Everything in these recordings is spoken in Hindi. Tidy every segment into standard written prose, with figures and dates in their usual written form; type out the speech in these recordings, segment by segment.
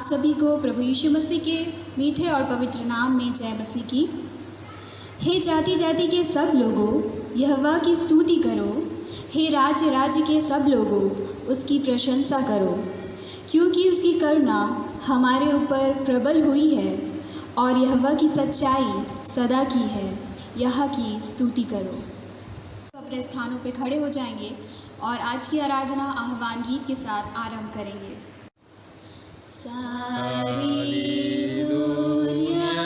सभी को प्रभु यीशु मसीह के मीठे और पवित्र नाम में जय मसीह की। हे जाति जाति के सब लोगों, यहोवा की स्तुति करो। हे राज्य राज्य के सब लोगों, उसकी प्रशंसा करो, क्योंकि उसकी करुणा हमारे ऊपर प्रबल हुई है और यहोवा की सच्चाई सदा की है। यह की स्तुति करो। अपने स्थानों पे खड़े हो जाएंगे और आज की आराधना आह्वान गीत के साथ आरंभ करेंगे। सारी दुनिया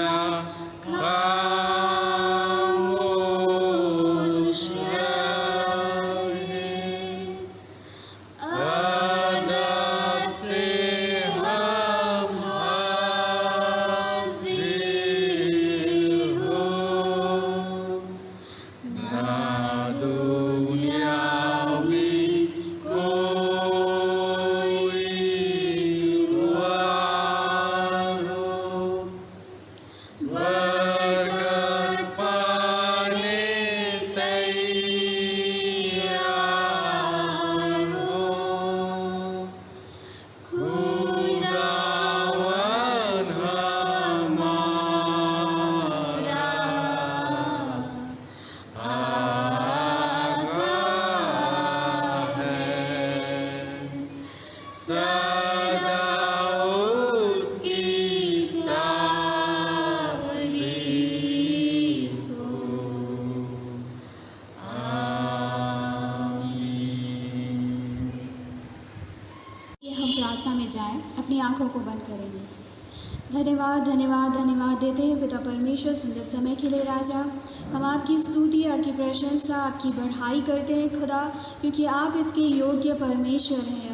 को बंद करेंगे। धन्यवाद धन्यवाद धन्यवाद देते हैं पिता परमेश्वर सुंदर समय के लिए। राजा, हम आपकी स्तुति, आपकी प्रशंसा, आपकी बढ़ाई करते हैं खुदा, क्योंकि आप इसके योग्य परमेश्वर हैं।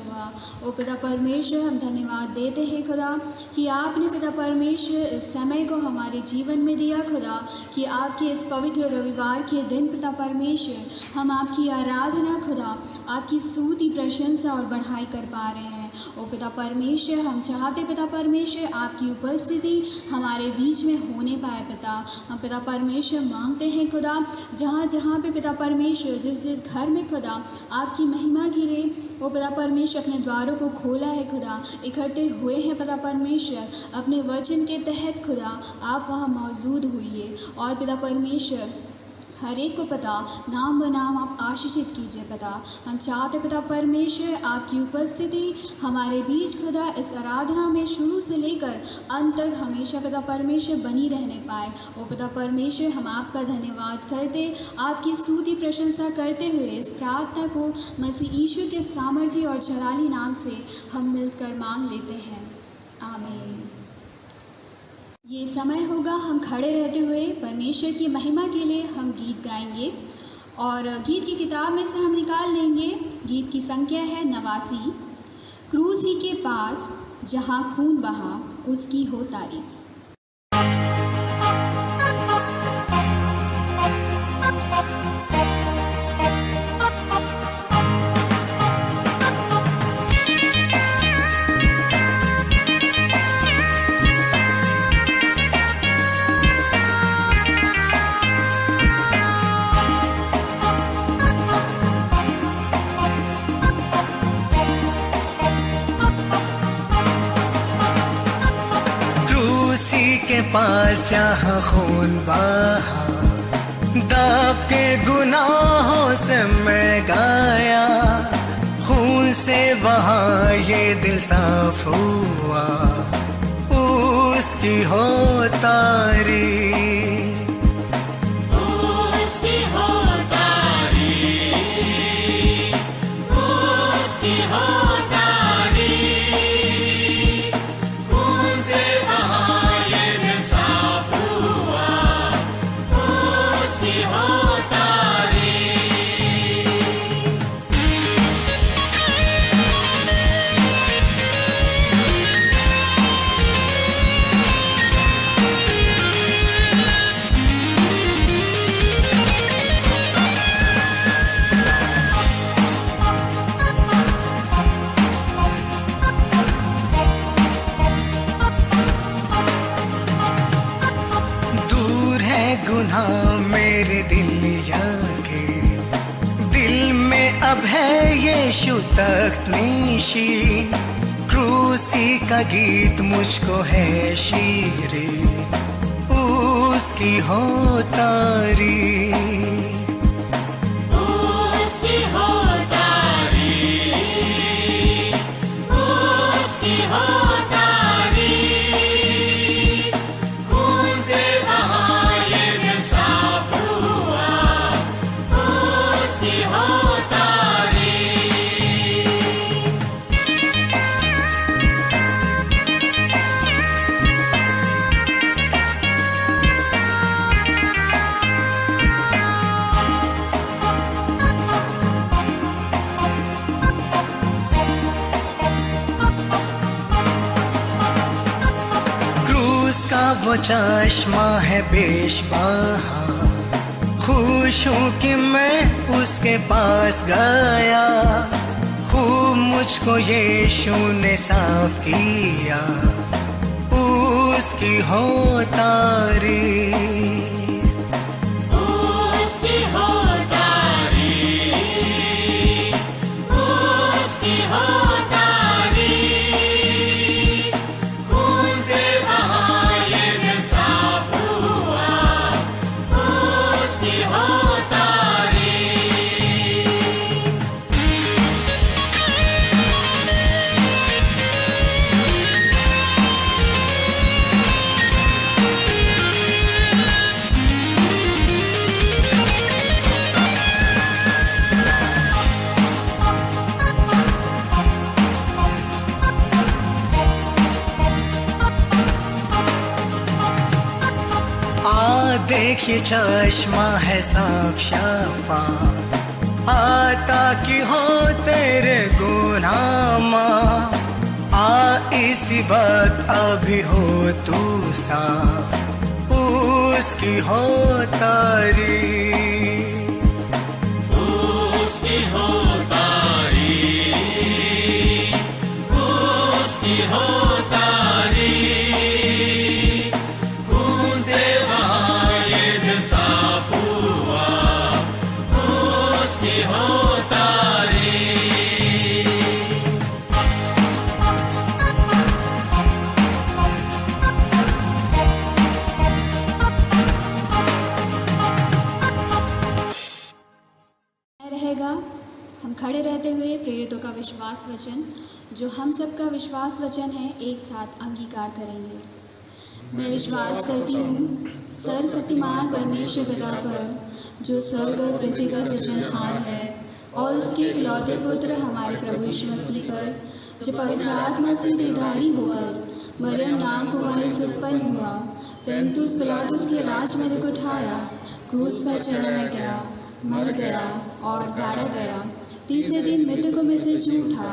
ओ पिता परमेश्वर, हम धन्यवाद देते हैं खुदा कि आपने पिता परमेश्वर इस समय को हमारे जीवन में दिया खुदा, कि आपके इस पवित्र रविवार के दिन पिता परमेश्वर हम आपकी आराधना खुदा, आपकी स्तुति, प्रशंसा और बढ़ाई कर पा रहे हैं। ओ पिता परमेश्वर, हम चाहते पिता परमेश्वर आपकी उपस्थिति हमारे बीच में होने पाए पिता। हम पिता परमेश्वर मांगते हैं खुदा, जहाँ जहाँ पे पिता परमेश्वर जिस जिस घर में खुदा आपकी महिमा घिरे, ओ पिता परमेश्वर अपने द्वारों को खोला है खुदा, इकट्ठे हुए हैं पिता परमेश्वर अपने वचन के तहत खुदा, आप वहाँ मौजूद हुइए और पिता परमेश्वर हर एक को पता नाम बनाम आप आशीषित कीजिए पिता। हम चाहते पिता परमेश्वर आपकी उपस्थिति हमारे बीच खुदा इस आराधना में शुरू से लेकर अंत तक हमेशा पिता परमेश्वर बनी रहने पाए। ओ पिता परमेश्वर, हम आपका धन्यवाद करते, आपकी स्तुति प्रशंसा करते हुए इस प्रार्थना को मसीह यीशु के सामर्थ्य और जलाली नाम से हम मिलकर मांग लेते हैं, आमीन। ये समय होगा हम खड़े रहते हुए परमेश्वर की महिमा के लिए हम गीत गाएंगे और गीत की किताब में से हम निकाल लेंगे। गीत की संख्या है 89। क्रूस ही के पास जहाँ खून बहा उसकी हो तारीफ। पास जहाँ खून बहा, दाग के गुनाहों से मैं गाया, खून से वहाँ ये दिल साफ हुआ, उसकी हो तारीफ। गुनाह मेरे दिल के दिल में अब है यीशु तक निशीन, क्रूस उसी का गीत मुझको है शीरे, उसकी हो तारीफ। वो चश्मा है बेशबहा, खुश हूँ कि मैं उसके पास गया। खूब मुझको यीशु ने साफ किया, उसकी हो तारीफ। देखिए चश्मा है साफ शफाफ, आता कि हो तेरे गुनाह माफ। आ इसी वक्त अभी हो तू साफ, उसकी हो तारीफ। उसकी हो तारीफ, उसकी हो हम खड़े रहते हुए प्रेरितों का विश्वास वचन, जो हम सब का विश्वास वचन है, एक साथ अंगीकार करेंगे। मैं विश्वास करती हूँ सर्वशक्तिमान परमेश्वर पिता पर, जो स्वर्ग और पृथ्वी का सृजनहार है, और उसके इकलौते पुत्र हमारे प्रभु यीशु मसीह पर, जो पवित्र आत्मा से देहधारी होकर मरियम नाम कुमारी से उत्पन्न हुआ, पिलातुस पिलातुस के राज में दुख उठाया, क्रूस पर चढ़ाया गया, मर गया और गाड़ा गया, तीसरे दिन मृतकों में से जी उठा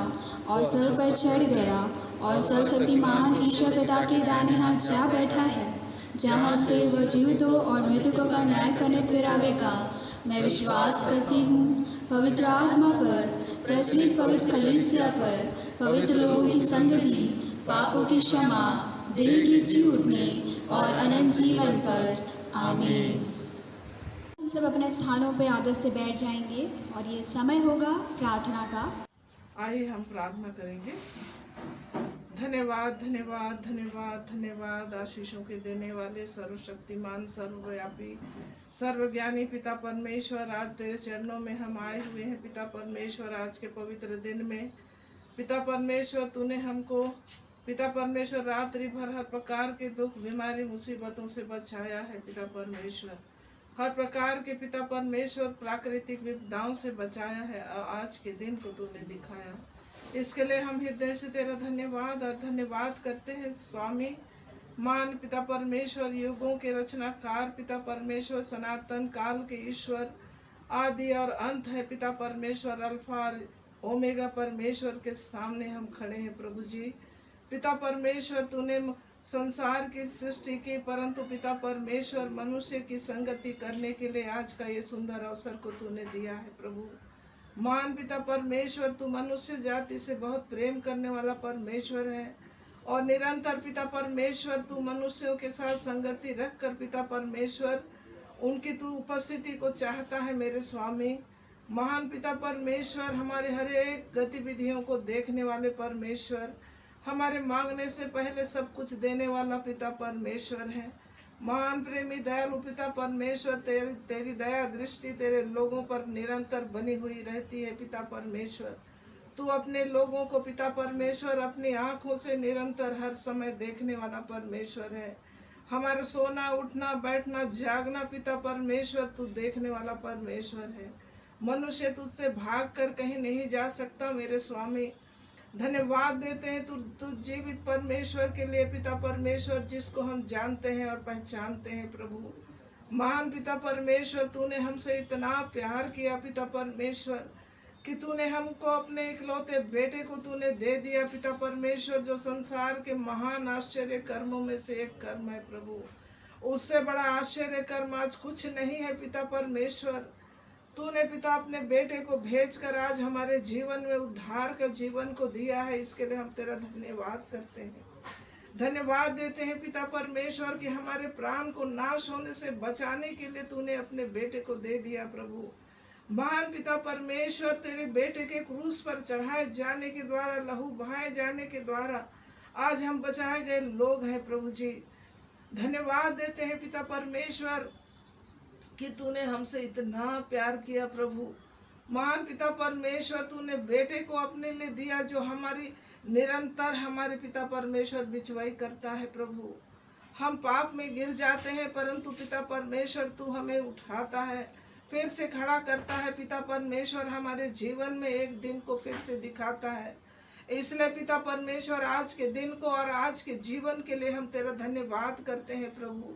और स्वर्ग पर चढ़ गया, और सर्वशक्तिमान ईश्वर पिता के दाहिने हाथ जा बैठा है, जहाँ से वह जीवितों और मृतकों का न्याय करने फिर आवेगा। मैं विश्वास करती हूँ पवित्र आत्मा पर, प्रचलित पवित्र कलीसिया पर, पवित्र लोगों की संगति, पापों की क्षमा, देह के जी उठने और अनंत जीवन पर। आमीन। हम सब अपने स्थानों पर आदत से बैठ जाएंगे और ये समय होगा प्रार्थना का। आइए हम प्रार्थना करेंगे। धन्यवाद धन्यवाद धन्यवाद धन्यवाद आशीषों के देने वाले सर्वशक्तिमान सर्वव्यापी सर्वज्ञानी पिता परमेश्वर, आज तेरे चरणों में हम आए हुए हैं पिता परमेश्वर। आज के पवित्र दिन में पिता परमेश्वर तूने हमको पिता परमेश्वर रात्रि भर हर प्रकार के दुख बीमारी मुसीबतों से बचाया है पिता परमेश्वर। हर प्रकार के पिता परमेश्वर प्राकृतिक विपदाओं से बचाया है और आज के दिन को तूने दिखाया। इसके लिए हम हृदय से तेरा धन्यवाद और धन्यवाद करते हैं स्वामी। मान पिता परमेश्वर, युगों के रचनाकार पिता परमेश्वर, सनातन काल के ईश्वर, आदि और अंत है पिता परमेश्वर, अल्फा और ओमेगा परमेश्वर के सामने हम खड़े हैं प्रभु जी। पिता परमेश्वर तूने संसार की सृष्टि की, परंतु पिता परमेश्वर मनुष्य की संगति करने के लिए आज का ये सुंदर अवसर को तूने दिया है प्रभु। मान पिता परमेश्वर तू मनुष्य जाति से बहुत प्रेम करने वाला परमेश्वर है और निरंतर पिता परमेश्वर तू मनुष्यों के साथ संगति रख कर पिता परमेश्वर उनकी तू उपस्थिति को चाहता है मेरे स्वामी। महान पिता परमेश्वर, हमारे हर एक गतिविधियों को देखने वाले परमेश्वर, हमारे मांगने से पहले सब कुछ देने वाला पिता परमेश्वर है। महान प्रेमी दयालु पिता परमेश्वर, तेरी दया दृष्टि तेरे लोगों पर निरंतर बनी हुई रहती है। पिता परमेश्वर, तू अपने लोगों को पिता परमेश्वर अपनी आंखों से निरंतर हर समय देखने वाला परमेश्वर है। हमारा सोना उठना बैठना जागना पिता परमेश्वर तू देखने वाला परमेश्वर है। मनुष्य तुझसे भाग कर कहीं नहीं जा सकता मेरे स्वामी। धन्यवाद देते हैं तू जीवित परमेश्वर के लिए पिता परमेश्वर, जिसको हम जानते हैं और पहचानते हैं। प्रभु महान पिता परमेश्वर, तूने हमसे इतना प्यार किया पिता परमेश्वर कि तूने हमको अपने इकलौते बेटे को तूने दे दिया पिता परमेश्वर, जो संसार के महान आश्चर्य कर्मों में से एक कर्म है। प्रभु उससे बड़ा आश्चर्य कर्म आज कुछ नहीं है पिता परमेश्वर। तूने पिता अपने बेटे को भेजकर आज हमारे जीवन में उद्धार का जीवन को दिया है। इसके लिए हम तेरा धन्यवाद करते हैं, धन्यवाद देते हैं पिता परमेश्वर कि हमारे प्राण को नाश होने से बचाने के लिए तूने अपने बेटे को दे दिया। प्रभु महान पिता परमेश्वर, तेरे बेटे के क्रूस पर चढ़ाए जाने के द्वारा, लहू बहाए जाने के द्वारा आज हम बचाए गए लोग हैं। प्रभु जी धन्यवाद देते हैं पिता परमेश्वर कि तूने हमसे इतना प्यार किया। प्रभु महान पिता परमेश्वर, तूने बेटे को अपने लिए दिया जो हमारी निरंतर हमारे पिता परमेश्वर बिचवाई करता है। प्रभु हम पाप में गिर जाते हैं, परंतु पिता परमेश्वर तू हमें उठाता है, फिर से खड़ा करता है। पिता परमेश्वर हमारे जीवन में एक दिन को फिर से दिखाता है। इसलिए पिता परमेश्वर आज के दिन को और आज के जीवन के लिए हम तेरा धन्यवाद करते हैं। प्रभु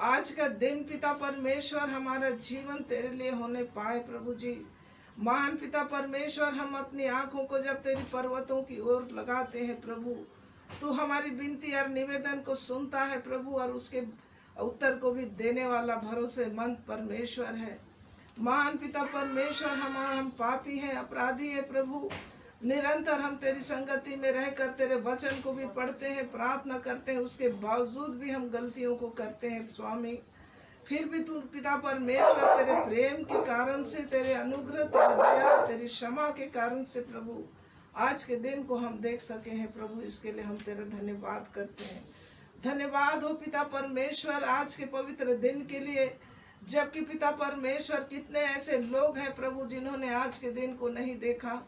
आज का दिन पिता परमेश्वर हमारा जीवन तेरे लिए होने पाए। प्रभु जी महान पिता परमेश्वर, हम अपनी आंखों को जब तेरी पर्वतों की ओर लगाते हैं प्रभु, तू हमारी विनती और निवेदन को सुनता है प्रभु, और उसके उत्तर को भी देने वाला भरोसेमंद परमेश्वर है। महान पिता परमेश्वर, हम पापी हैं, अपराधी हैं प्रभु। निरंतर हम तेरी संगति में रहकर तेरे वचन को भी पढ़ते हैं, प्रार्थना करते हैं, उसके बावजूद भी हम गलतियों को करते हैं स्वामी। फिर भी तू पिता परमेश्वर तेरे प्रेम के कारण से, तेरे अनुग्रह, तेरी दया, तेरी क्षमा के कारण से प्रभु आज के दिन को हम देख सके हैं। प्रभु इसके लिए हम तेरा धन्यवाद करते हैं। धन्यवाद हो पिता परमेश्वर आज के पवित्र दिन के लिए, जबकि पिता परमेश्वर कितने ऐसे लोग हैं प्रभु जिन्होंने आज के दिन को नहीं देखा,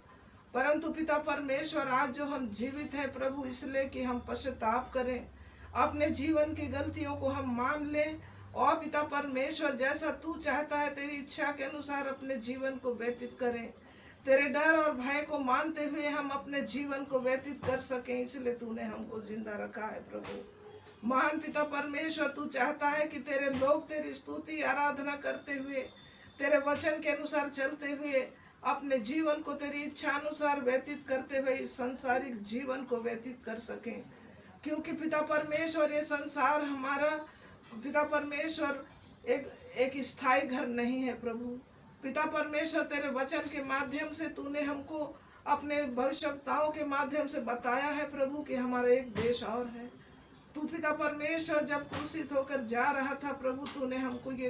परंतु पिता परमेश्वर आज जो हम जीवित हैं प्रभु, इसलिए कि हम पश्चाताप करें, अपने जीवन की गलतियों को हम मान लें, और पिता परमेश्वर जैसा तू चाहता है तेरी इच्छा के अनुसार अपने जीवन को व्यतीत करें। तेरे डर और भय को मानते हुए हम अपने जीवन को व्यतीत कर सकें, इसलिए तूने हमको जिंदा रखा है। प्रभु महान पिता परमेश्वर, तू चाहता है कि तेरे लोग तेरी स्तुति आराधना करते हुए, तेरे वचन के अनुसार चलते हुए, अपने जीवन को तेरी इच्छा अनुसार व्यतीत करते हुए इस संसारिक जीवन को व्यतीत कर सकें। क्योंकि पिता परमेश्वर ये संसार हमारा पिता परमेश्वर एक स्थायी घर नहीं है। प्रभु पिता परमेश्वर, तेरे वचन के माध्यम से तूने हमको अपने भविष्यवक्ताओं के माध्यम से बताया है प्रभु कि हमारा एक देश और है। तू पिता परमेश्वर जब क्रूसित होकर जा रहा था प्रभु, तूने हमको ये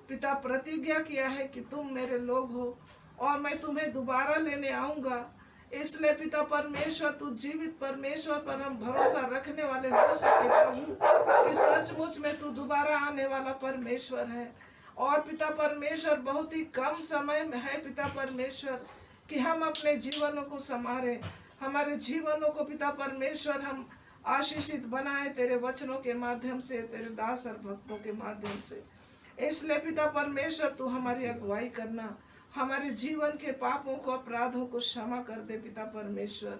पिता प्रतिज्ञा किया है कि तुम मेरे लोग हो और मैं तुम्हें दोबारा लेने आऊँगा। इसलिए पिता परमेश्वर, तू जीवित परमेश्वर पर हम भरोसा रखने वाले हो सके प्रभु, कि सचमुच में तू दोबारा आने वाला परमेश्वर है। और पिता परमेश्वर, बहुत ही कम समय में है पिता परमेश्वर कि हम अपने जीवनों को संवारें, हमारे जीवनों को पिता परमेश्वर हम आशीषित बनाए तेरे वचनों के माध्यम से, तेरे दास और भक्तों के माध्यम से। इसलिए पिता परमेश्वर, तू हमारी अगुवाई करना, हमारे जीवन के पापों को, अपराधों को क्षमा कर दे पिता परमेश्वर।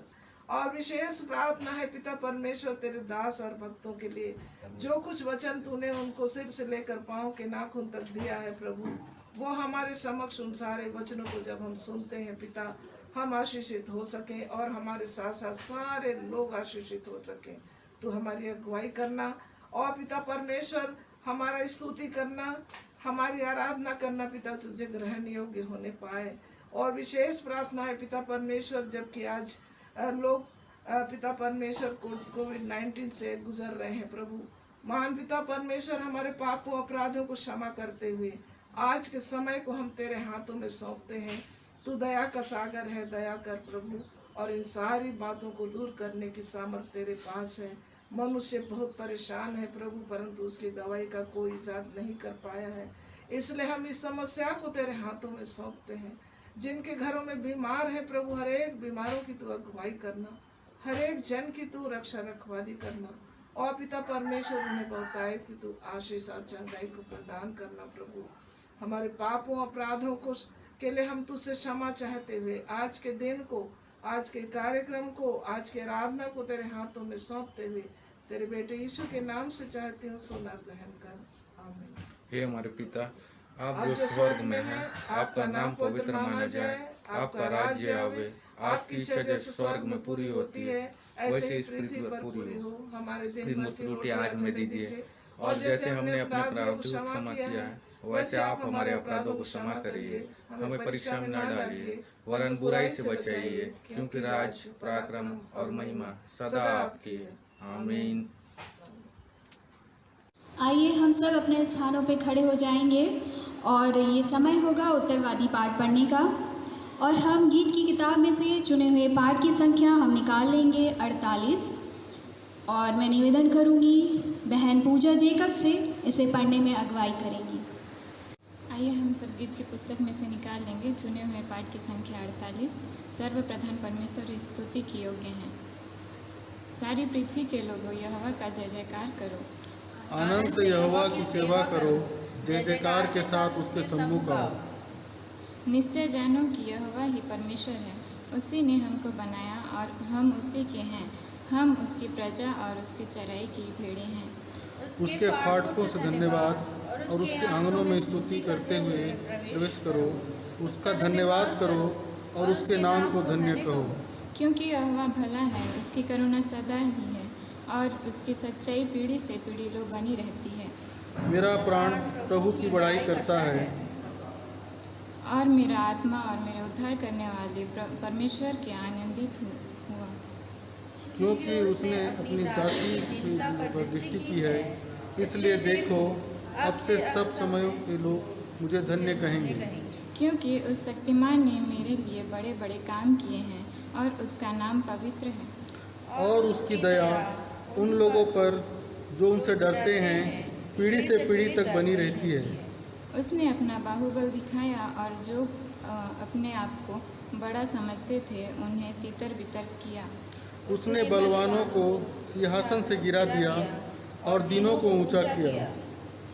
और विशेष प्रार्थना है पिता परमेश्वर तेरे दास और भक्तों के लिए, जो कुछ वचन तूने उनको सिर से लेकर पांव के नाखून तक दिया है प्रभु, वो हमारे समक्ष उन सारे वचनों को जब हम सुनते हैं पिता, हम आशीषित हो सकें और हमारे साथ साथ सारे लोग आशीषित हो सकें। तो हमारी अगुवाई करना और पिता परमेश्वर हमारा स्तुति करना, हमारी आराधना करना पिता तुझे ग्रहण योग्य होने पाए। और विशेष प्रार्थना है पिता परमेश्वर, जबकि आज लोग पिता परमेश्वर कोविड-19 से गुजर रहे हैं प्रभु, महान पिता परमेश्वर हमारे पापों अपराधों को क्षमा करते हुए आज के समय को हम तेरे हाथों में सौंपते हैं। तू दया का सागर है, दया कर प्रभु, और इन सारी बातों को दूर करने की सामर्थ्य तेरे पास है। मनुष्य बहुत परेशान है प्रभु, परंतु उसकी दवाई का कोई इजाद नहीं कर पाया है। इसलिए हम इस समस्या को तेरे हाथों में सौंपते हैं। जिनके घरों में बीमार है प्रभु, हर एक बीमारों की तू अगुवाई करना, हर एक जन की तू रक्षा रखवाली करना। और पिता परमेश्वर उन्हें बहुतायत की तू आशीष और चंगाई को प्रदान करना प्रभु। हमारे पापों अपराधों को के लिए हम तुझसे क्षमा चाहते हुए आज के दिन को, आज के कार्यक्रम को, आज के आराधना को तेरे हाथों में सौंपते हुए तेरे बेटे यीशु के नाम से चाहती हूँ, सुना ग्रहण कर। आमीन। हे हमारे पिता, आप जो स्वर्ग में हैं, आपका नाम पवित्र माना जाए, आपका राज्य आवे, आपकी इच्छा जैसे स्वर्ग में पूरी होती है वैसे इस पृथ्वी पर पूरी हो। हमारे दिन की रोटी आज हमें दीजिए, और जैसे हमने अपने अपराधों को क्षमा किया है वैसे आप हमारे अपराधों को क्षमा करिए। हमें परीक्षा में न डालिए वरन बुराई से बचाइए, क्योंकि राज, पराक्रम और महिमा सदा आपकी है। आमीन। आइए हम सब अपने स्थानों पे खड़े हो जाएंगे और ये समय होगा उत्तरवादी पाठ पढ़ने का। और हम गीत की किताब में से चुने हुए पाठ की संख्या हम निकाल लेंगे 48। और मैं निवेदन करूंगी बहन पूजा जेकब से इसे पढ़ने में अगुवाई करेंगी। आइए हम सब गीत की पुस्तक में से निकाल लेंगे चुने हुए पाठ की संख्या 48। सर्वप्रधान परमेश्वर स्तुति की योग्य हैं। सारी पृथ्वी के लोगों यहोवा का जय जयकार करो। आनंद से यहोवा की सेवा करो, जय जयकार के साथ उसके सम्मुख आओ। निश्चय जानो कि यहोवा ही परमेश्वर है, उसी ने हमको बनाया और हम उसी के हैं। हम उसकी प्रजा और उसकी चराई की भेड़ें हैं। उसके फाटकों से धन्यवाद और उसके आंगनों में स्तुति करते हुए प्रवेश करो। उसका धन्यवाद करो और उसके नाम को धन्य कहो। क्योंकि यहोवा भला है, उसकी करुणा सदा ही है और उसकी सच्चाई पीढ़ी से पीढ़ी लो बनी रहती है। मेरा प्राण प्रभु की बड़ाई करता है और मेरा आत्मा और मेरे उद्धार करने वाले परमेश्वर के आनंदित हुआ। क्योंकि उसने अपनी दासी पर दृष्टि की है। इसलिए देखो, अब से सब समयों के लोग मुझे धन्य कहेंगे। क्योंकि उस शक्तिमान ने मेरे लिए बड़े बड़े काम किए हैं और उसका नाम पवित्र है। और उसकी दया उन लोगों पर जो उनसे डरते हैं पीढ़ी से पीढ़ी तक बनी रहती है। उसने अपना बाहुबल दिखाया और जो अपने आप को बड़ा समझते थे उन्हें तितर बितर किया। उसने बलवानों को सिंहासन से गिरा दिया और दीनों को ऊंचा किया।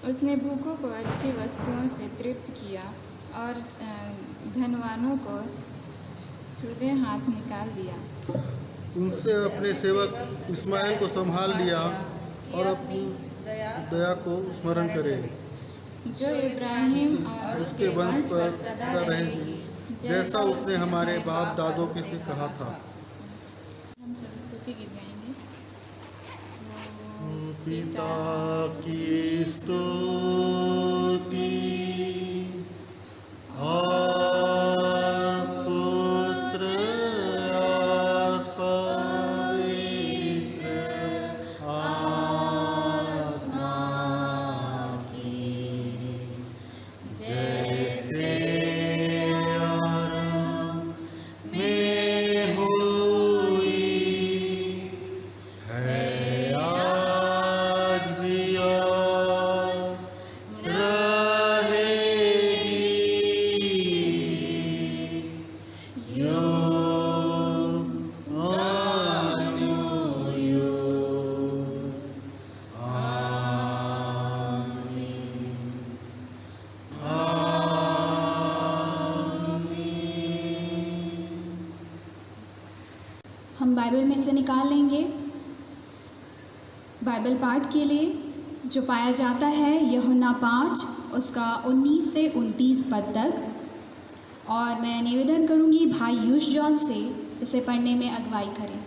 उसने भूखों को अच्छी वस्तुओं से तृप्त किया और धनवानों को छूते हाथ निकाल दिया। उनसे अपने सेवक इस्माइल को संभाल लिया और अपनी दया को स्मरण करे, जो इब्राहिम और उसके वंश पर सदा रहेगी, जैसा उसने हमारे बाप दादों के से कहा था। हम सब स्तुति गीत गाएंगे। पिता की स्तुति और पुत्र और पवित्र आत्मा की, जैसे आरंभ में हुई है, आज भी और रहेगी, युग अनुयुग। आमीन। हम बाइबल में से निकाल लेंगे बाइबल पाठ के लिए जो पाया जाता है यूहन्ना 5 उसका 19 से 29 पद तक। और मैं निवेदन करूंगी भाई यूश जॉन से इसे पढ़ने में अगुवाई करें।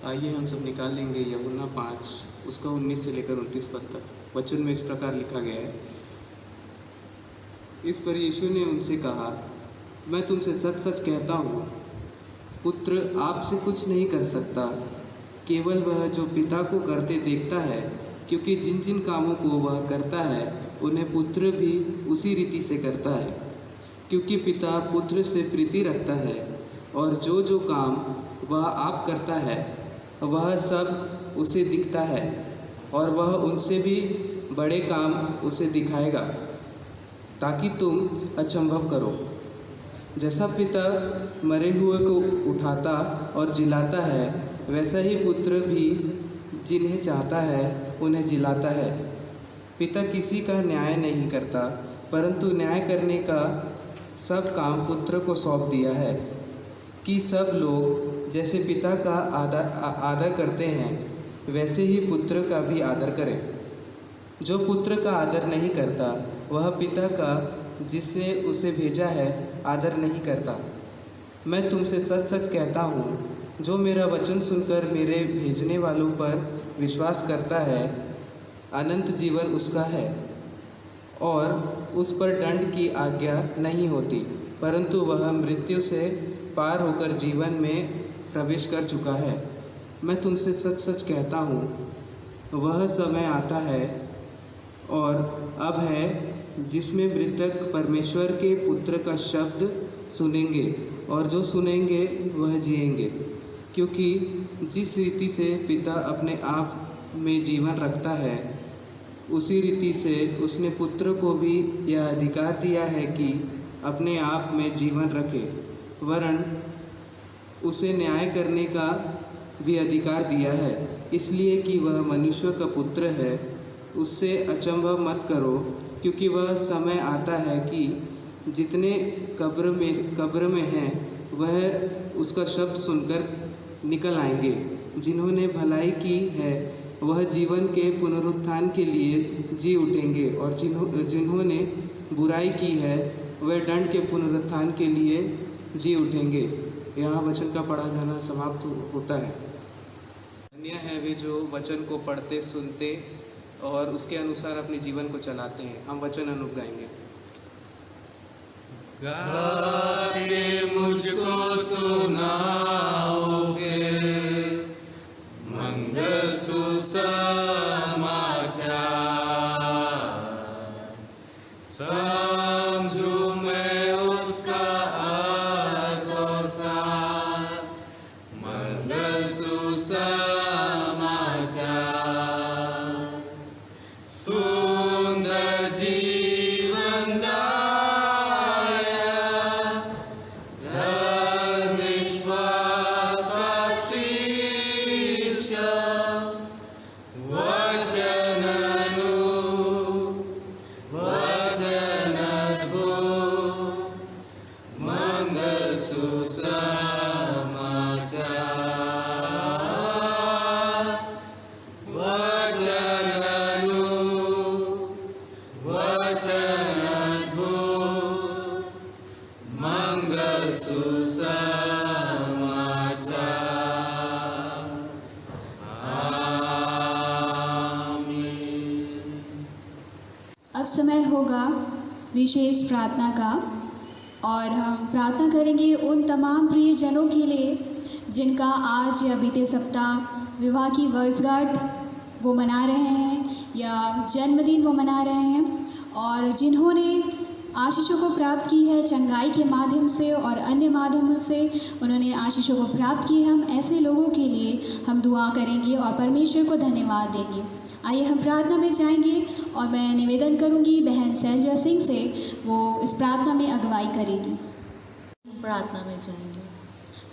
आइए हम सब निकाल लेंगे यूहन्ना 5 उसका 19 से लेकर 29 पद तक। वचन में इस प्रकार लिखा गया है। इस पर यीशु ने उनसे कहा, मैं तुमसे सच सच कहता हूँ, पुत्र आपसे कुछ नहीं कर सकता, केवल वह जो पिता को करते देखता है, क्योंकि जिन जिन कामों को वह करता है उन्हें पुत्र भी उसी रीति से करता है, क्योंकि पिता पुत्र से प्रीति रखता है और जो जो काम वह आप करता है वह सब उसे दिखता है, और वह उनसे भी बड़े काम उसे दिखाएगा, ताकि तुम अचंभव करो। जैसा पिता मरे हुए को उठाता और जिलाता है, वैसा ही पुत्र भी जिन्हें चाहता है उन्हें जिलाता है। पिता किसी का न्याय नहीं करता, परंतु न्याय करने का सब काम पुत्र को सौंप दिया है, कि सब लोग जैसे पिता का आदर करते हैं वैसे ही पुत्र का भी आदर करें। जो पुत्र का आदर नहीं करता वह पिता का जिसने उसे भेजा है आदर नहीं करता। मैं तुमसे सच सच कहता हूँ, जो मेरा वचन सुनकर मेरे भेजने वालों पर विश्वास करता है, अनंत जीवन उसका है, और उस पर दंड की आज्ञा नहीं होती, परंतु वह मृत्यु से पार होकर जीवन में प्रवेश कर चुका है। मैं तुमसे सच सच कहता हूँ, वह समय आता है और अब है जिसमें मृतक परमेश्वर के पुत्र का शब्द सुनेंगे, और जो सुनेंगे वह जिएंगे, क्योंकि जिस रीति से पिता अपने आप में जीवन रखता है, उसी रीति से उसने पुत्र को भी यह अधिकार दिया है कि अपने आप में जीवन रखे, वरन उसे न्याय करने का भी अधिकार दिया है, इसलिए कि वह मनुष्य का पुत्र है। उससे अचंभव मत करो, क्योंकि वह समय आता है कि जितने कब्र में हैं वह उसका शब्द सुनकर निकल आएंगे। जिन्होंने भलाई की है वह जीवन के पुनरुत्थान के लिए जी उठेंगे, और जिन्होंने बुराई की है वह दंड के पुनरुत्थान के लिए जी उठेंगे। यहाँ वचन का पढ़ा जाना समाप्त होता है। धन्य है वे जो वचन को पढ़ते सुनते और उसके अनुसार अपने जीवन को चलाते हैं। हम वचन अनूप गाएंगे। गा के मुझको सुनाओगे मंगल सुसमाचार, समझूं मैं उसका अर्थ और सार। मंगल सुसमाचार सुंदर जीवन दाया, धर्म विश्वास शिक्षा, वचन अद्भुत, मंगल सुसमाचार। वचन अद्भुत, मंगल सुसमाचार। आमीन। अब समय होगा विशेष प्रार्थना का, और हम प्रार्थना करेंगे उन तमाम प्रियजनों के लिए जिनका आज या बीते सप्ताह विवाह की वर्षगांठ वो मना रहे हैं या जन्मदिन वो मना रहे हैं, और जिन्होंने आशीषों को प्राप्त की है चंगाई के माध्यम से और अन्य माध्यमों से उन्होंने आशीषों को प्राप्त की। हम ऐसे लोगों के लिए हम दुआ करेंगे और परमेश्वर को धन्यवाद देंगे। आइए हम प्रार्थना में जाएंगे, और मैं निवेदन करूंगी बहन शैलजा सिंह से, वो इस प्रार्थना में अगुवाई करेगी। प्रार्थना में जाएंगे।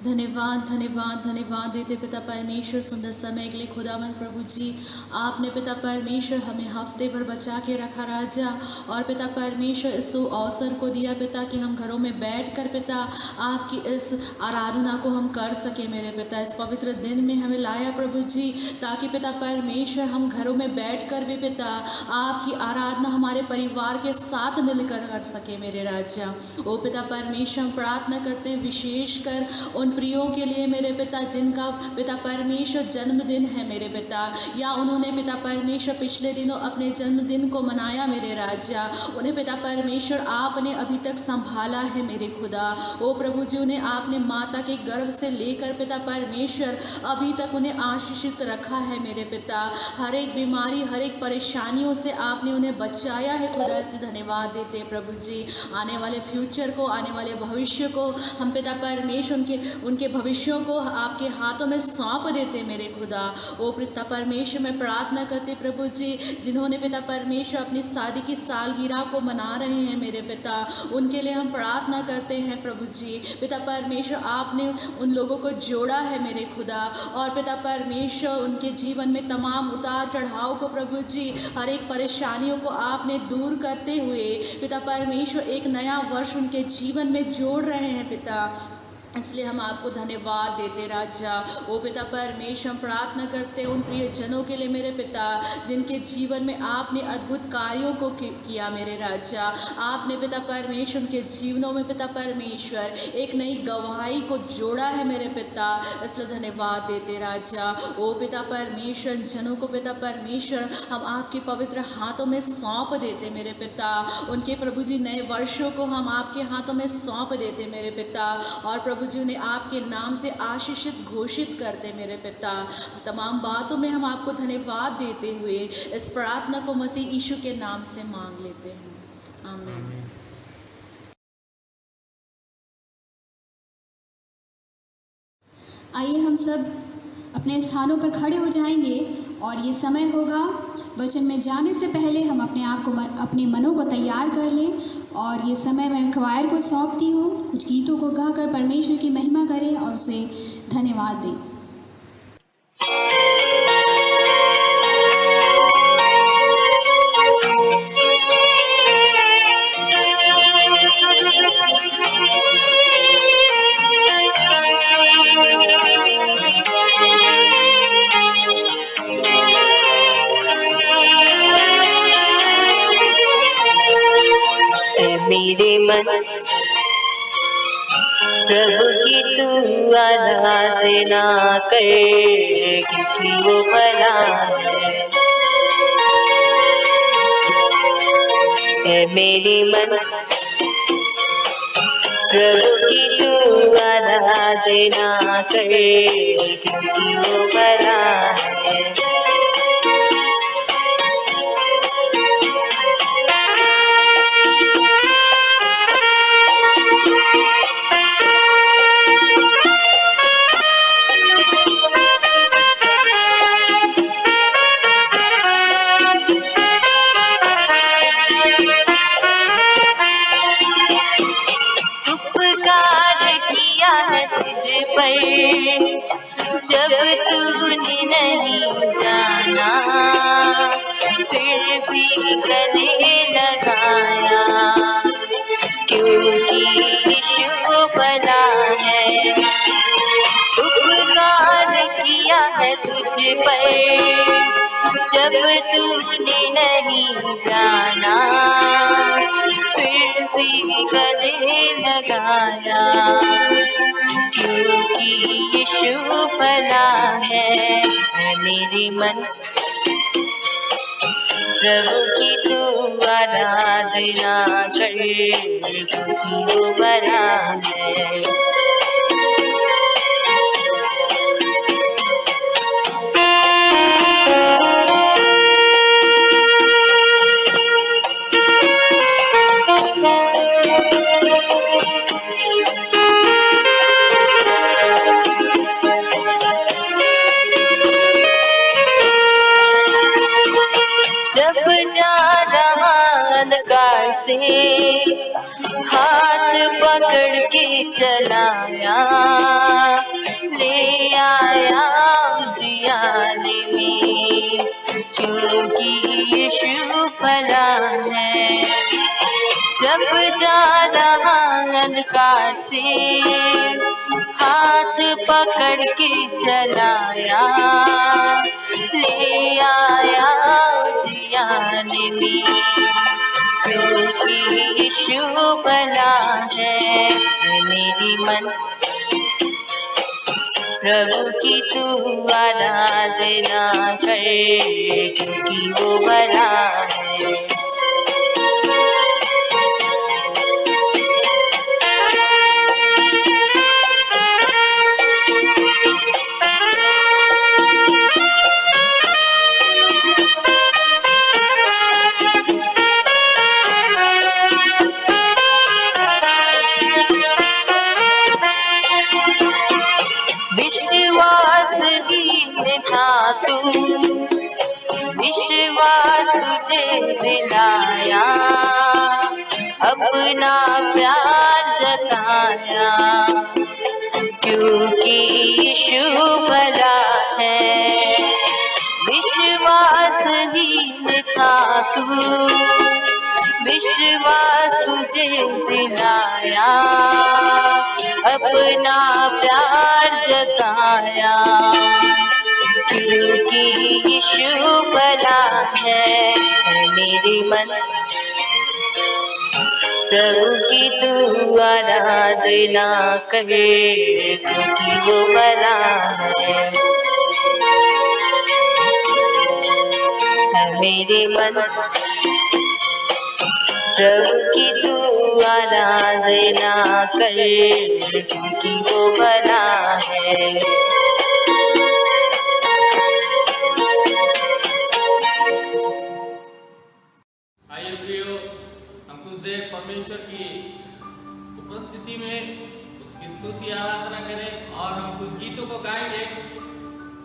धन्यवाद धन्यवाद धन्यवाद देते पिता परमेश्वर सुंदर समय के लिए। खुदावंद प्रभु जी, आपने पिता परमेश्वर हमें हफ्ते भर बचा के रखा राजा, और पिता परमेश्वर इस अवसर को दिया पिता कि हम घरों में बैठकर पिता आपकी इस आराधना को हम कर सके मेरे पिता। इस पवित्र दिन में हमें लाया प्रभु जी, ताकि पिता परमेश्वर हम घरों में बैठकर भी पिता आपकी आराधना हमारे परिवार के साथ मिलकर कर सके मेरे राजा। ओ पिता परमेश्वर, हम प्रार्थना करते हैं विशेषकर उन उन प्रियों के लिए मेरे पिता जिनका पिता परमेश्वर जन्मदिन है मेरे पिता, या उन्होंने पिता परमेश्वर पिछले दिनों अपने जन्मदिन को मनाया मेरे राजा, उन्हें पिता परमेश्वर आपने अभी तक संभाला है मेरे खुदा। ओ प्रभु जी, उन्हें आपने माता के गर्भ से लेकर पिता परमेश्वर अभी तक उन्हें आशीषित रखा है मेरे पिता। हर एक बीमारी, हर एक परेशानियों से आपने उन्हें बचाया है खुदा, से धन्यवाद देते प्रभु जी। आने वाले फ्यूचर को, आने वाले भविष्य को हम पिता परमेश्वर उनके भविष्यों को आपके हाथों में सौंप देते मेरे खुदा। ओ पिता परमेश्वर, मैं प्रार्थना करती प्रभु जी, जिन्होंने पिता परमेश्वर अपनी शादी की सालगिरह को मना रहे हैं मेरे पिता, उनके लिए हम प्रार्थना करते हैं प्रभु जी। पिता परमेश्वर, आपने उन लोगों को जोड़ा है मेरे खुदा, और पिता परमेश्वर उनके जीवन में तमाम उतार चढ़ाव को प्रभु जी, हर एक परेशानियों को आपने दूर करते हुए पिता परमेश्वर एक नया वर्ष उनके जीवन में जोड़ रहे हैं पिता, इसलिए हम आपको धन्यवाद देते राजा। ओ पिता परमेश्वर, हम प्रार्थना करते उन प्रिय जनों के लिए मेरे पिता, जिनके जीवन में आपने अद्भुत कार्यों को किया मेरे राजा। आपने पिता परमेश्वर के जीवनों में पिता परमेश्वर एक नई गवाही को जोड़ा है मेरे पिता, इसलिए धन्यवाद देते राजा। ओ पिता परमेश्वर, जनों को पिता परमेश्वर हम आपके पवित्र हाथों में सौंप देते मेरे पिता, उनके प्रभु जी नए वर्षों को हम आपके हाथों में सौंप देते मेरे पिता, और प्रभु जी उन्हें आपके नाम से आशीषित घोषित करते मेरे पिता। तमाम बातों में हम आपको धन्यवाद देते हुए इस प्रार्थना को मसीह यीशु के नाम से मांग लेते हैं, आमीन। आइए हम सब अपने स्थानों पर खड़े हो जाएंगे और ये समय होगा वचन में जाने से पहले हम अपने आप को, अपने मनों को तैयार कर लें, और ये समय मैं क्वायर को सौंपती हूँ, कुछ गीतों को गाकर परमेश्वर की महिमा करें और उसे धन्यवाद दें। मेरे मन प्रभु की तू आराधना कर, क्योंकि वो भला है। मेरे मन प्रभु की तू आराधना कर, क्योंकि वो भला है। जब तूने नहीं जाना, फिर भी गले लगाया, क्योंकि यीशु भला है। उपकार किया है तुझ पर, जब तूने नहीं जाना, फिर भी गले लगाया, क्योंकि यीशु भला है। मेरे मन प्रभु की तू आराधना कर, क्योंकि वो भला है। अंधकार से हाथ पकड़ के चलाया, ले आया उजियाले में, क्योंकि यीशु भला है। जब जा रहा अंधकार से हाथ पकड़ के चलाया, ले आया उजियाले में, क्योंकि यीशु भला है। मेरी मन प्रभु की तू आराधना कर, क्योंकि वो भला है। तू विश्वास तुझे दिलाया, अपना प्यार जताया, क्योंकि यीशु भला है। विश्वासहीन था तू, विश्वास तुझे दिलाया, अपना प्यार जताया, क्योंकि यीशु भला है। मेरे मन प्रभु की तू आराधना कर, क्योंकि वो भला है। मेरे मन प्रभु की तू आराधना कर, क्योंकि वो भला है। आइए प्रियो, हम कुछ देर परमेश्वर की उपस्थिति में उसकी स्तुति आराधना करें और हम कुछ गीतों को गाएंगे।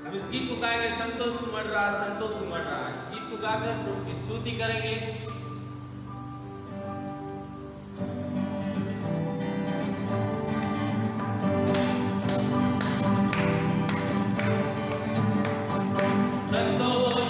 हम इस गीत को गाएंगे, संतोष उमड़ रहा, संतोष उमड़ रहा। इस गीत को गाकर प्रभु की स्तुति करेंगे। संतोष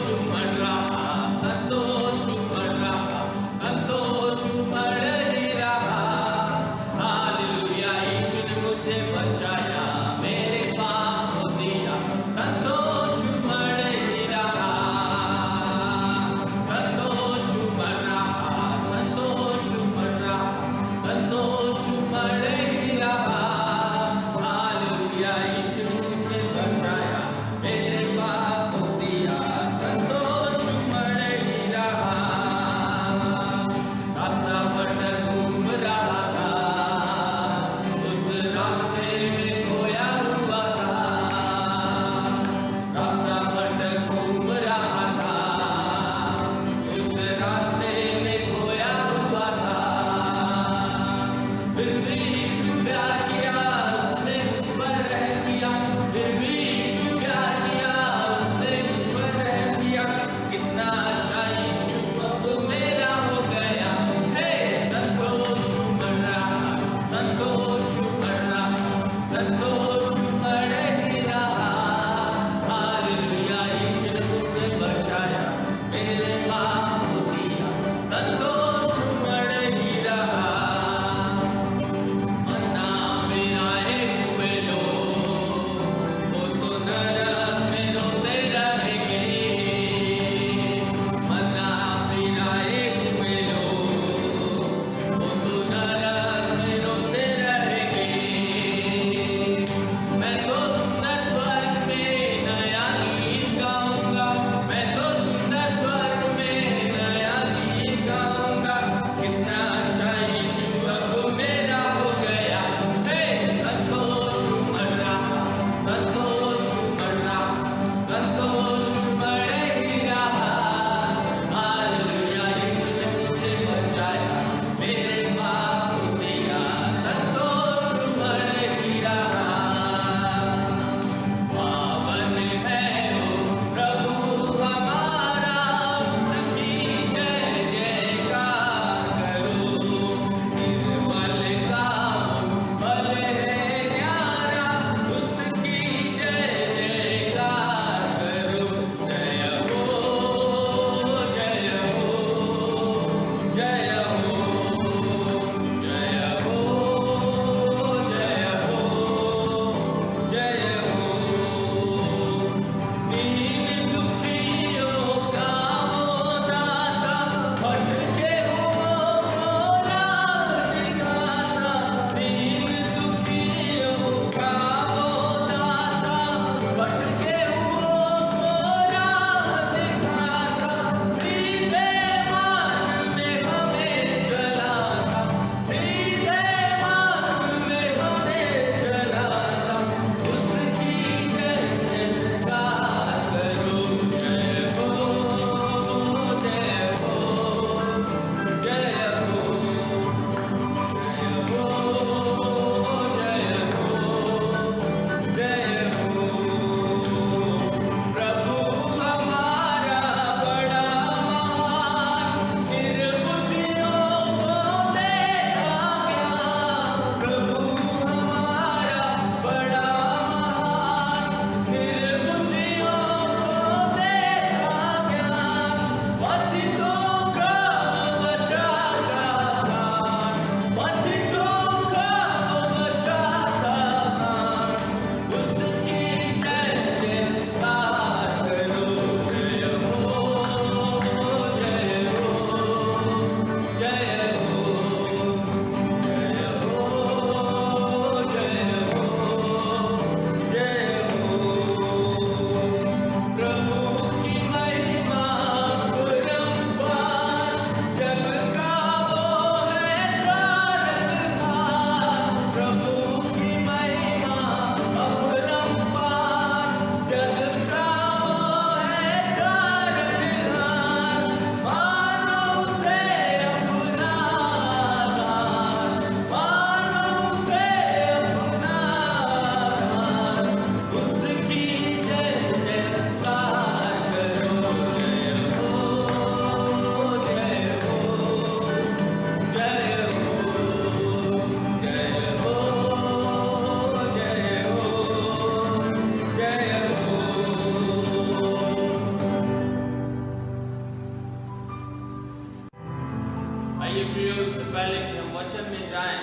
आइए प्रियो, इससे पहले कि हम वचन में जाएं,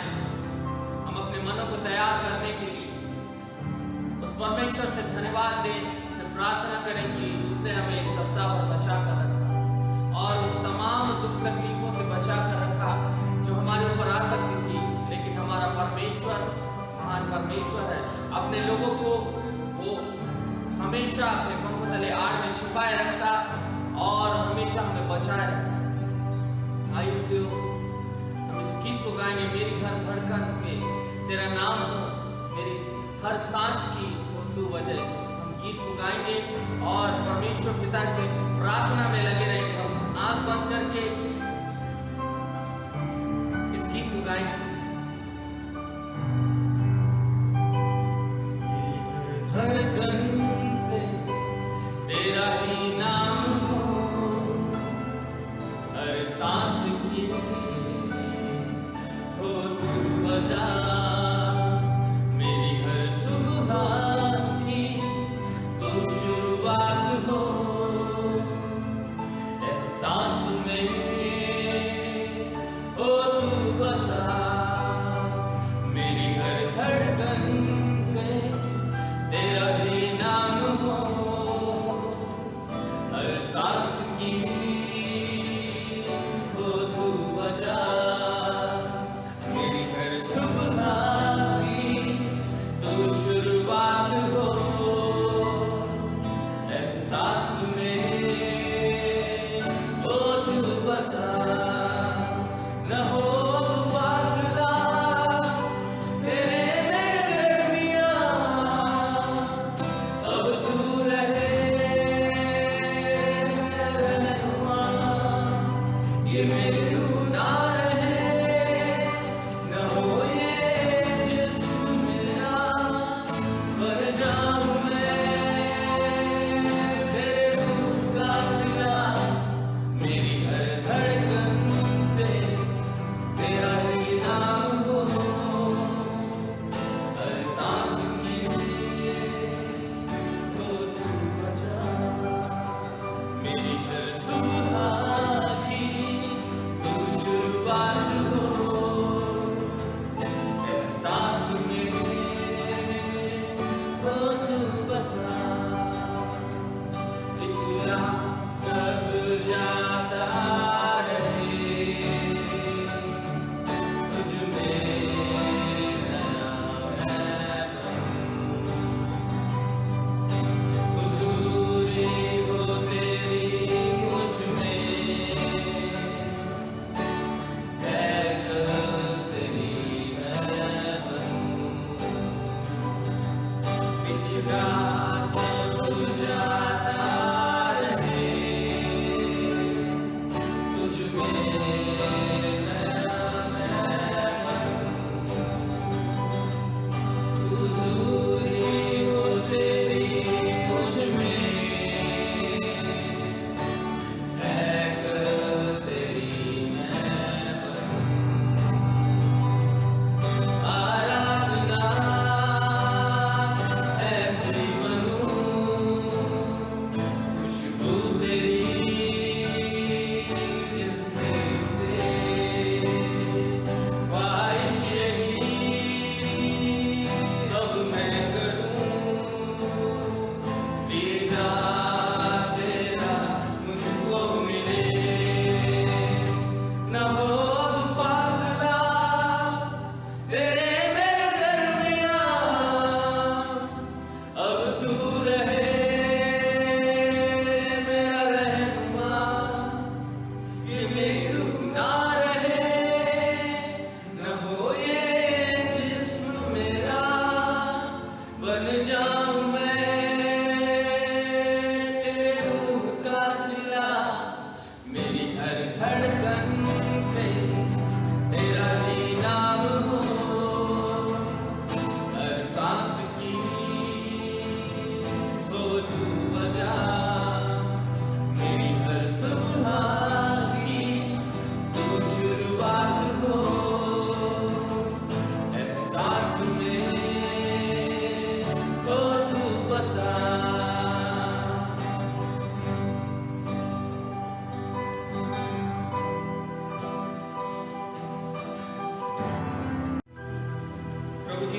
हम अपने मनों को तैयार करने के लिए उस परमेश्वर से धन्यवाद दें, से प्रार्थना करें कि उसने हमें एक सप्ताह भर बचा कर रखा और उन तमाम दुख तकलीफों से बचा कर रखा जो हमारे ऊपर आ सकती थी, लेकिन हमारा परमेश्वर महान परमेश्वर है। अपने लोगों को वो हमेशा अपने पंखों तले आड़ में छिपाए रखता और हमेशा हमें बचाए रखता। आइए प्रियो, हम इस गीत को गाएंगे, मेरी हर धड़कन में तेरा नाम हो, मेरी हर सांस की हो तू वजह से। हम गीत को गाएंगे और परमेश्वर पिता के प्रार्थना में लगे रहेंगे। हम आंख बंद करके इस गीत को गाएंगे। धड़कन पे तेरा ही नाम हो, हर सांस की हो तू वजह, मेरी हर सुबह की तो शुरुआत हो, एहसास में हो तू बसा, मेरी हर धड़कन पे तेरा ही नाम हो, हर सांस की हो तू वजह, मेरी हर सुबह की तो शुरुआत हो, एहसास में हो तू बसा, न हो फासला तेरे मेरे दरमियां, अब तू रहे मेरा रहनुमा, ये मेरी रूह ना रहे, न हो ये जिस्म मेरा, पर जाऊं मैं तेरे रूह का सिला, मेरी हर धड़कन पे तेरा ही नाम हो, हर सांस में हो तू वजह, मेरी हर सुबह की तो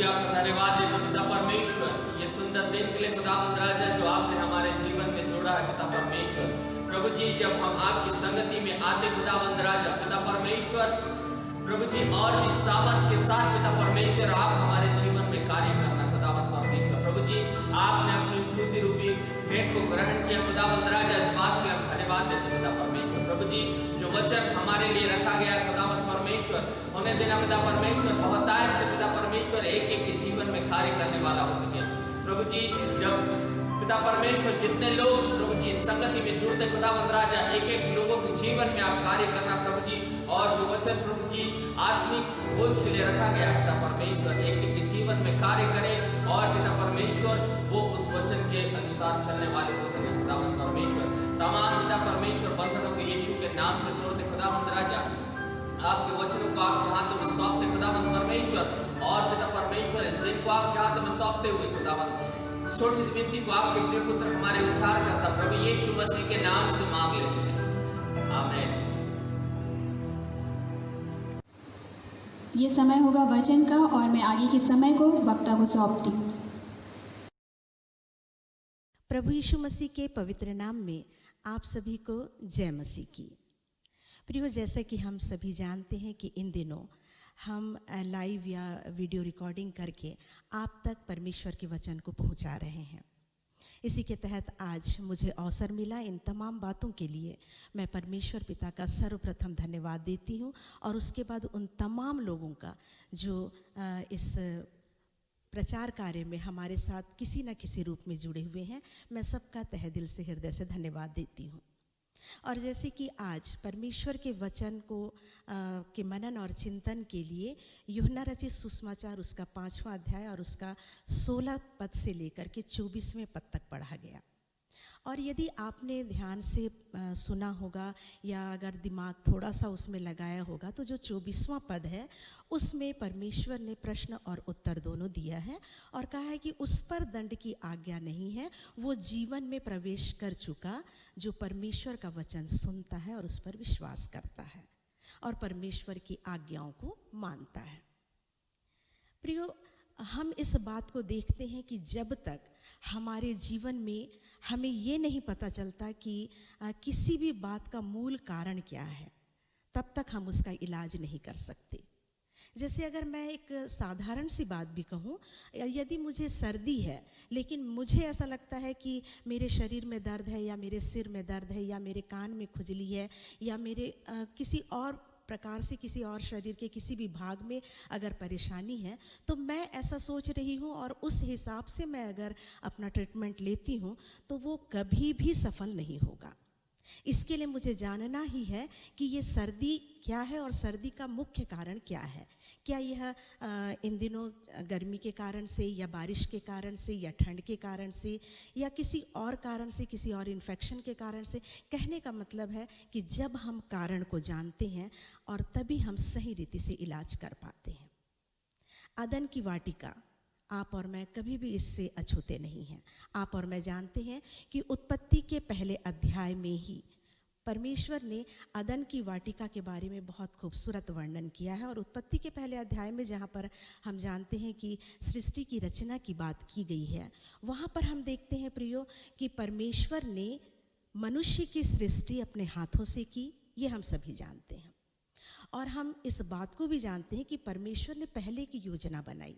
जी आपका धन्यवाद देते हैं पिता परमेश्वर, ये सुंदर दिन के लिए खुदावंद राजा जो आपने हमारे जीवन में जोड़ा है पिता परमेश्वर। प्रभु जी जब हम आपकी संगति में आते खुदावंद राजा पिता परमेश्वर, प्रभु जी और भी सामर्थ के साथ पिता परमेश्वर आप हमारे जीवन में कार्य करना खुदावंद परमेश्वर। प्रभु जी आपने अपनी स्तुति रूपी भेंट को ग्रहण किया खुदावंद राजा, इस बात के लिए हम धन्यवाद देते हैं पिता परमेश्वर। प्रभु जी जो वचन हमारे लिए रखा गया खुदावंद परमेश्वर, होने देना पिता परमेश्वर, बहुतायत से पिता परमेश्वर एक एक के जीवन में कार्य करने वाला होते गया। प्रभु जी जब पिता परमेश्वर जितने लोग प्रभु जी संगति में जुड़ते खुदावंद राजा, एक एक लोगों के जीवन में आप कार्य करना प्रभु जी, और जो वचन प्रभु जी आत्मिक खोज के लिए रखा गया पिता परमेश्वर, एक एक के जीवन में कार्य करें और पिता परमेश्वर वो उस वचन के अनुसार चलने वाले हो सके खुदावंद परमेश्वर। तमाम पिता परमेश्वर बंधनों को यीशु के नाम से तोड़ते खुदावंद राजा, आपके वचनों को आपके हाथों में सौंपते खुदावंद परमेश्वर, और पिता परमेश्वर इस दिन को आपके हाथों में सौंपते हुए खुदावंद छोटी सी विनती को आपके प्रिय पुत्र हमारे उद्धार करता प्रभु यीशु मसीह के नाम से मांग लेते हैं, आमीन। ये समय होगा वचन का और मैं आगे के समय को वक्ता को सौंपती हूँ। प्रभु यीशु मसीह के पवित्र नाम में आप सभी को जय मसीह की। प्रियो, जैसा कि हम सभी जानते हैं कि इन दिनों हम लाइव या वीडियो रिकॉर्डिंग करके आप तक परमेश्वर के वचन को पहुंचा रहे हैं। इसी के तहत आज मुझे अवसर मिला। इन तमाम बातों के लिए मैं परमेश्वर पिता का सर्वप्रथम धन्यवाद देती हूं, और उसके बाद उन तमाम लोगों का जो इस प्रचार कार्य में हमारे साथ किसी न किसी रूप में जुड़े हुए हैं। मैं सबका तहे दिल से हृदय से धन्यवाद देती हूँ। और जैसे कि आज परमेश्वर के वचन को के मनन और चिंतन के लिए यूहन्ना रचित सुसमाचार उसका 5वां अध्याय और उसका 16 पद से लेकर के 24वें पद तक पढ़ा गया। और यदि आपने ध्यान से सुना होगा या अगर दिमाग थोड़ा सा उसमें लगाया होगा, तो जो 24वां पद है उसमें परमेश्वर ने प्रश्न और उत्तर दोनों दिया है और कहा है कि उस पर दंड की आज्ञा नहीं है, वो जीवन में प्रवेश कर चुका जो परमेश्वर का वचन सुनता है और उस पर विश्वास करता है और परमेश्वर की आज्ञाओं को मानता है। प्रियो, हम इस बात को देखते हैं कि जब तक हमारे जीवन में हमें ये नहीं पता चलता कि किसी भी बात का मूल कारण क्या है, तब तक हम उसका इलाज नहीं कर सकते। जैसे अगर मैं एक साधारण सी बात भी कहूँ, यदि मुझे सर्दी है लेकिन मुझे ऐसा लगता है कि मेरे शरीर में दर्द है या मेरे सिर में दर्द है या मेरे कान में खुजली है या मेरे किसी और प्रकार से किसी और शरीर के किसी भी भाग में अगर परेशानी है, तो मैं ऐसा सोच रही हूँ और उस हिसाब से मैं अगर अपना ट्रीटमेंट लेती हूँ तो वो कभी भी सफल नहीं होगा। इसके लिए मुझे जानना ही है कि ये सर्दी क्या है और सर्दी का मुख्य कारण क्या है। क्या यह इन दिनों गर्मी के कारण से या बारिश के कारण से या ठंड के कारण से या किसी और कारण से, किसी और इन्फेक्शन के कारण से। कहने का मतलब है कि जब हम कारण को जानते हैं और तभी हम सही रीति से इलाज कर पाते हैं। अदन की वाटिका, आप और मैं कभी भी इससे अछूते नहीं हैं। आप और मैं जानते हैं कि उत्पत्ति के पहले अध्याय में ही परमेश्वर ने अदन की वाटिका के बारे में बहुत खूबसूरत वर्णन किया है। और उत्पत्ति के पहले अध्याय में जहाँ पर हम जानते हैं कि सृष्टि की रचना की बात की गई है, वहाँ पर हम देखते हैं प्रियो कि परमेश्वर ने मनुष्य की सृष्टि अपने हाथों से की। ये हम सभी जानते हैं। और हम इस बात को भी जानते हैं कि परमेश्वर ने पहले की योजना बनाई।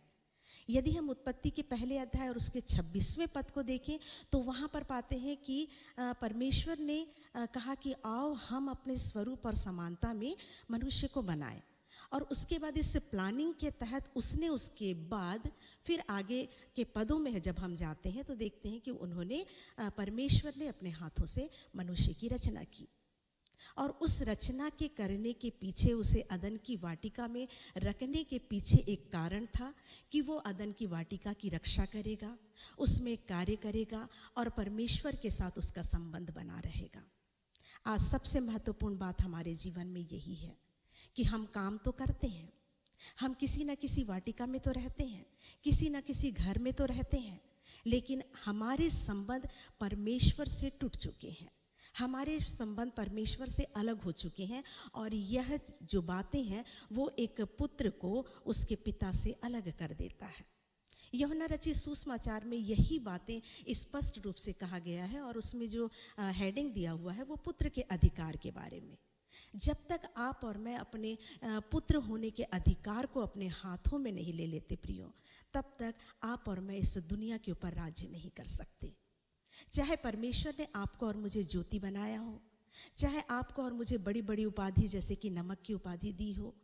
यदि हम उत्पत्ति के पहले अध्याय और उसके 26वें पद को देखें तो वहाँ पर पाते हैं कि परमेश्वर ने कहा कि आओ हम अपने स्वरूप और समानता में मनुष्य को बनाएं। और उसके बाद इस प्लानिंग के तहत उसने उसके बाद फिर आगे के पदों में जब हम जाते हैं तो देखते हैं कि उन्होंने परमेश्वर ने अपने हाथों से मनुष्य की रचना की। और उस रचना के करने के पीछे, उसे अदन की वाटिका में रखने के पीछे एक कारण था कि वो अदन की वाटिका की रक्षा करेगा, उसमें कार्य करेगा और परमेश्वर के साथ उसका संबंध बना रहेगा। आज सबसे महत्वपूर्ण बात हमारे जीवन में यही है कि हम काम तो करते हैं, हम किसी न किसी वाटिका में तो रहते हैं, किसी न किसी घर में तो रहते हैं, लेकिन हमारे संबंध परमेश्वर से टूट चुके हैं। हमारे संबंध परमेश्वर से अलग हो चुके हैं और यह जो बातें हैं वो एक पुत्र को उसके पिता से अलग कर देता है। यूहन्ना रचित सुसमाचार में यही बातें स्पष्ट रूप से कहा गया है और उसमें जो हेडिंग दिया हुआ है वो पुत्र के अधिकार के बारे में। जब तक आप और मैं अपने पुत्र होने के अधिकार को अपने हाथों में नहीं ले लेते प्रियो, तब तक आप और मैं इस दुनिया के ऊपर राज्य नहीं कर सकते। चाहे परमेश्वर ने आपको और मुझे ज्योति बनाया हो, चाहे आपको और मुझे बड़ी बड़ी उपाधि जैसे कि नमक की उपाधि दी हो,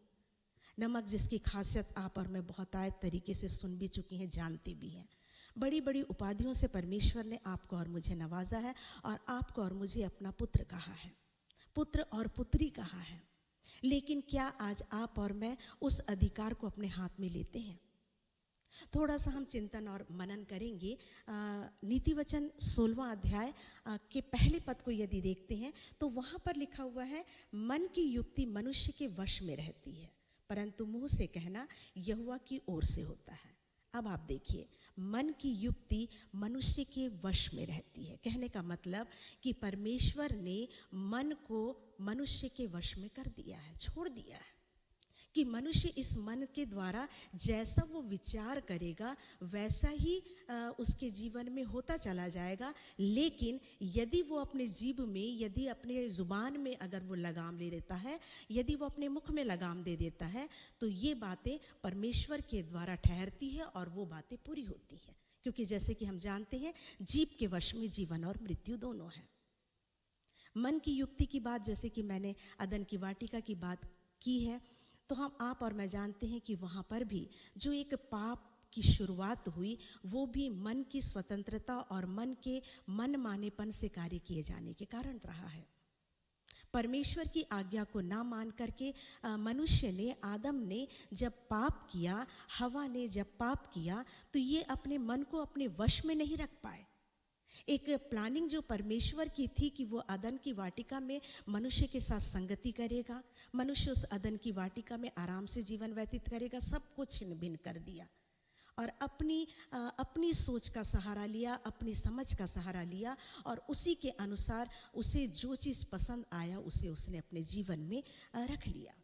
नमक जिसकी खासियत आप और मैं बहुत आयत तरीके से सुन भी चुकी हैं, जानते भी हैं। बड़ी बड़ी उपाधियों से परमेश्वर ने आपको और मुझे नवाजा है और आपको और मुझे अपना पुत्र कहा है, पुत्र और पुत्री कहा है। लेकिन क्या आज आप और मैं उस अधिकार को अपने हाथ में लेते हैं? थोड़ा सा हम चिंतन और मनन करेंगे। नीति वचन 16वां अध्याय के पहले पद को यदि देखते हैं तो वहाँ पर लिखा हुआ है, मन की युक्ति मनुष्य के वश में रहती है, परंतु मुंह से कहना यहोवा की ओर से होता है। अब आप देखिए, मन की युक्ति मनुष्य के वश में रहती है। कहने का मतलब कि परमेश्वर ने मन को मनुष्य के वश में कर दिया है, छोड़ दिया है कि मनुष्य इस मन के द्वारा जैसा वो विचार करेगा वैसा ही उसके जीवन में होता चला जाएगा। लेकिन यदि वो अपने जीभ में, यदि अपने ज़ुबान में अगर वो लगाम ले लेता है, यदि वो अपने मुख में लगाम दे देता है, तो ये बातें परमेश्वर के द्वारा ठहरती है और वो बातें पूरी होती है। क्योंकि जैसे कि हम जानते हैं, जीभ के वश में जीवन और मृत्यु दोनों है। मन की युक्ति की बात, जैसे कि मैंने अदन की वाटिका की बात की है, तो हम आप और मैं जानते हैं कि वहाँ पर भी जो एक पाप की शुरुआत हुई वो भी मन की स्वतंत्रता और मन के मन मानेपन से कार्य किए जाने के कारण रहा है। परमेश्वर की आज्ञा को ना मान करके मनुष्य ने, आदम ने जब पाप किया, हवा ने जब पाप किया, तो ये अपने मन को अपने वश में नहीं रख पाए। एक प्लानिंग जो परमेश्वर की थी कि वो अदन की वाटिका में मनुष्य के साथ संगति करेगा, मनुष्य उस अदन की वाटिका में आराम से जीवन व्यतीत करेगा, सब कुछ छिन्न भिन्न कर दिया और अपनी सोच का सहारा लिया, अपनी समझ का सहारा लिया और उसी के अनुसार उसे जो चीज़ पसंद आया उसे उसने अपने जीवन में रख लिया।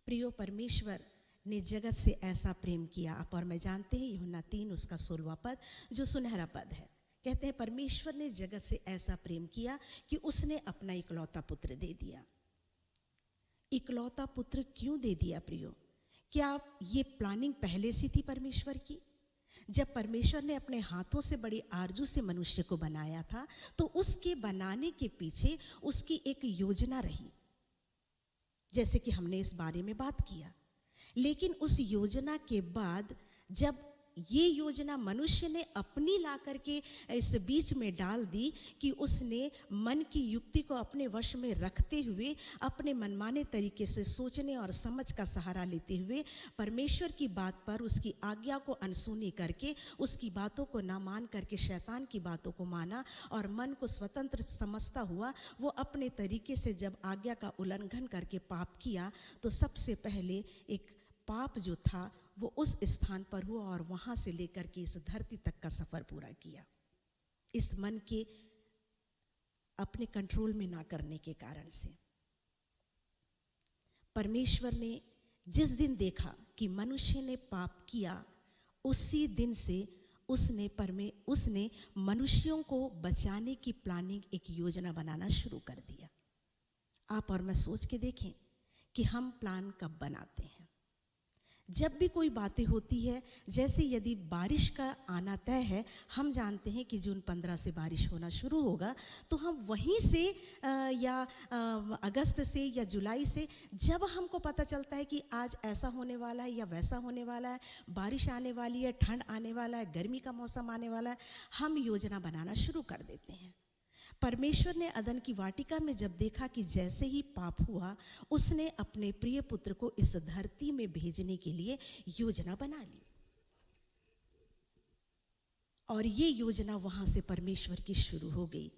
प्रियो, परमेश्वर ने जगत से ऐसा प्रेम किया, आप और मैं जानते हैं, यूहन्ना 3 उसका 16वां पद जो सुनहरा पद है, कहते हैं परमेश्वर ने जगत से ऐसा प्रेम किया कि उसने अपना इकलौता पुत्र दे दिया। इकलौता पुत्र क्यों दे दिया प्रियो? क्या ये प्लानिंग पहले से थी परमेश्वर की? जब परमेश्वर ने अपने हाथों से बड़ी आरजू से मनुष्य को बनाया था तो उसके बनाने के पीछे उसकी एक योजना रही, जैसे कि हमने इस बारे में बात किया। लेकिन उस योजना के बाद जब ये योजना मनुष्य ने अपनी ला करके इस बीच में डाल दी कि उसने मन की युक्ति को अपने वश में रखते हुए अपने मनमाने तरीके से सोचने और समझ का सहारा लेते हुए परमेश्वर की बात पर, उसकी आज्ञा को अनसुनी करके, उसकी बातों को ना मान करके शैतान की बातों को माना और मन को स्वतंत्र समझता हुआ वो अपने तरीके से जब आज्ञा का उल्लंघन करके पाप किया, तो सबसे पहले एक पाप जो था वो उस स्थान पर हुआ और वहाँ से लेकर के इस धरती तक का सफ़र पूरा किया, इस मन के अपने कंट्रोल में ना करने के कारण से। परमेश्वर ने जिस दिन देखा कि मनुष्य ने पाप किया, उसी दिन से उसने मनुष्यों को बचाने की प्लानिंग, एक योजना बनाना शुरू कर दिया। आप और मैं सोच के देखें कि हम प्लान कब बनाते हैं। जब भी कोई बातें होती है, जैसे यदि बारिश का आना तय है, हम जानते हैं कि जून 15 से बारिश होना शुरू होगा, तो हम वहीं से या अगस्त से या जुलाई से जब हमको पता चलता है कि आज ऐसा होने वाला है या वैसा होने वाला है, बारिश आने वाली है, ठंड आने वाला है, गर्मी का मौसम आने वाला है, हम योजना बनाना शुरू कर देते हैं। परमेश्वर ने अदन की वाटिका में जब देखा कि जैसे ही पाप हुआ, उसने अपने प्रिय पुत्र को इस धरती में भेजने के लिए योजना बना ली और ये योजना वहाँ से परमेश्वर की शुरू हो गई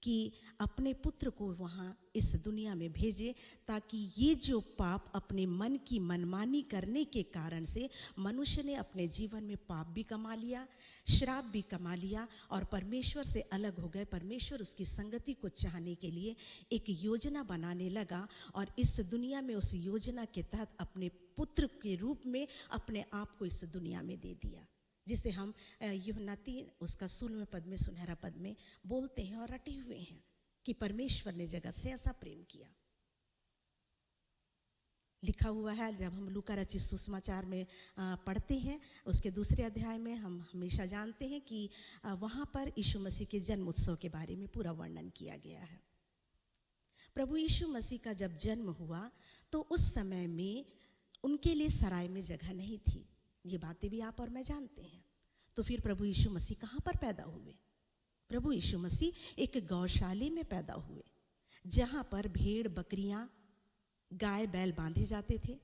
कि अपने पुत्र को वहाँ इस दुनिया में भेजे, ताकि ये जो पाप अपने मन की मनमानी करने के कारण से मनुष्य ने अपने जीवन में पाप भी कमा लिया, श्राप भी कमा लिया और परमेश्वर से अलग हो गए। परमेश्वर उसकी संगति को चाहने के लिए एक योजना बनाने लगा और इस दुनिया में उस योजना के तहत अपने पुत्र के रूप में अपने आप को इस दुनिया में दे दिया, जिसे हम यूहन्ना 3 उसका 16वें पद में, सुनहरा पद में बोलते हैं और रटे हुए हैं कि परमेश्वर ने जगत से ऐसा प्रेम किया। लिखा हुआ है, जब हम लूका रचित सुसमाचार में पढ़ते हैं उसके 2 अध्याय में, हम हमेशा जानते हैं कि वहाँ पर यीशु मसीह के जन्म उत्सव के बारे में पूरा वर्णन किया गया है। प्रभु यीशु मसीह का जब जन्म हुआ तो उस समय में उनके लिए सराय में जगह नहीं थी। ये बातें भी आप और मैं जानते हैं। तो फिर प्रभु यीशु मसीह कहाँ पर पैदा हुए? प्रभु यीशु मसीह एक गौशाले में पैदा हुए, जहाँ पर भेड़ बकरियाँ गाय बैल बांधे जाते थे।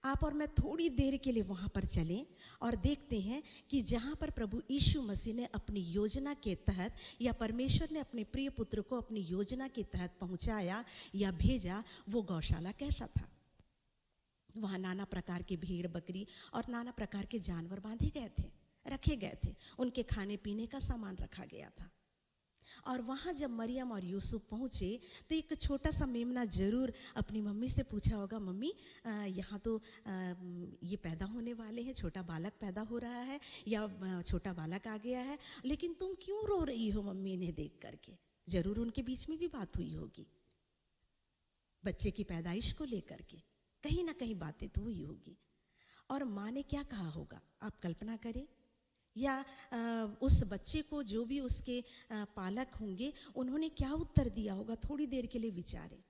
आप और मैं थोड़ी देर के लिए वहाँ पर चलें और देखते हैं कि जहाँ पर प्रभु यीशु मसीह ने अपनी योजना के तहत या परमेश्वर ने अपने प्रिय पुत्र को अपनी योजना के तहत पहुँचाया या भेजा, वो गौशाला कैसा था। वहाँ नाना प्रकार के भेड़ बकरी और नाना प्रकार के जानवर बांधे गए थे, रखे गए थे, उनके खाने पीने का सामान रखा गया था। और वहाँ जब मरियम और यूसुफ पहुँचे तो एक छोटा सा मेमना ज़रूर अपनी मम्मी से पूछा होगा, मम्मी यहाँ तो ये पैदा होने वाले हैं, छोटा बालक पैदा हो रहा है या छोटा बालक आ गया है, लेकिन तुम क्यों रो रही हो मम्मी इन्हें देख करके। ज़रूर उनके बीच में भी बात हुई होगी बच्चे की पैदाइश को लेकर के, कहीं ना कहीं बातें तो हुई होगी। और माँ ने क्या कहा होगा, आप कल्पना करें। या उस बच्चे को जो भी उसके पालक होंगे उन्होंने क्या उत्तर दिया होगा, थोड़ी देर के लिए विचारें।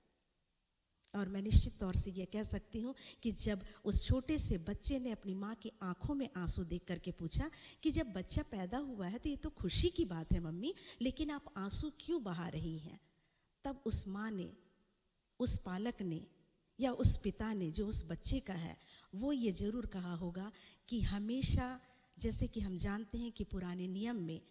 और मैं निश्चित तौर से ये कह सकती हूँ कि जब उस छोटे से बच्चे ने अपनी माँ की आंखों में आंसू देख करके पूछा कि जब बच्चा पैदा हुआ है तो ये तो खुशी की बात है मम्मी, लेकिन आप आंसू क्यों बहा रही हैं, तब उस माँ ने, उस पालक ने या उस पिता ने जो उस बच्चे का है, वो ये ज़रूर कहा होगा कि हमेशा, जैसे कि हम जानते हैं कि पुराने नियम में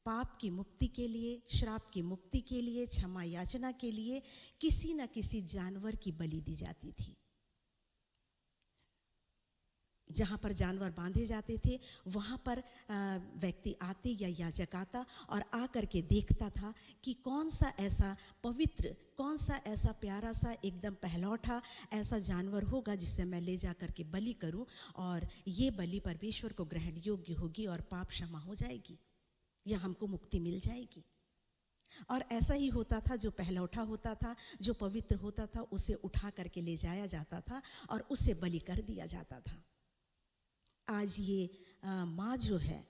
पाप की मुक्ति के लिए, श्राप की मुक्ति के लिए, क्षमा याचना के लिए किसी न किसी जानवर की बलि दी जाती थी। जहाँ पर जानवर बांधे जाते थे वहाँ पर व्यक्ति आते या याजक आता और आ करके देखता था कि कौन सा ऐसा पवित्र, कौन सा ऐसा प्यारा सा एकदम पहलौठा ऐसा जानवर होगा जिसे मैं ले जा करके बलि करूं और ये बलि परमेश्वर को ग्रहण योग्य होगी और पाप क्षमा हो जाएगी या हमको मुक्ति मिल जाएगी। और ऐसा ही होता था, जो पहलौठा होता था, जो पवित्र होता था, उसे उठा करके ले जाया जाता था और उसे बलि कर दिया जाता था। आज ये माँ जो है,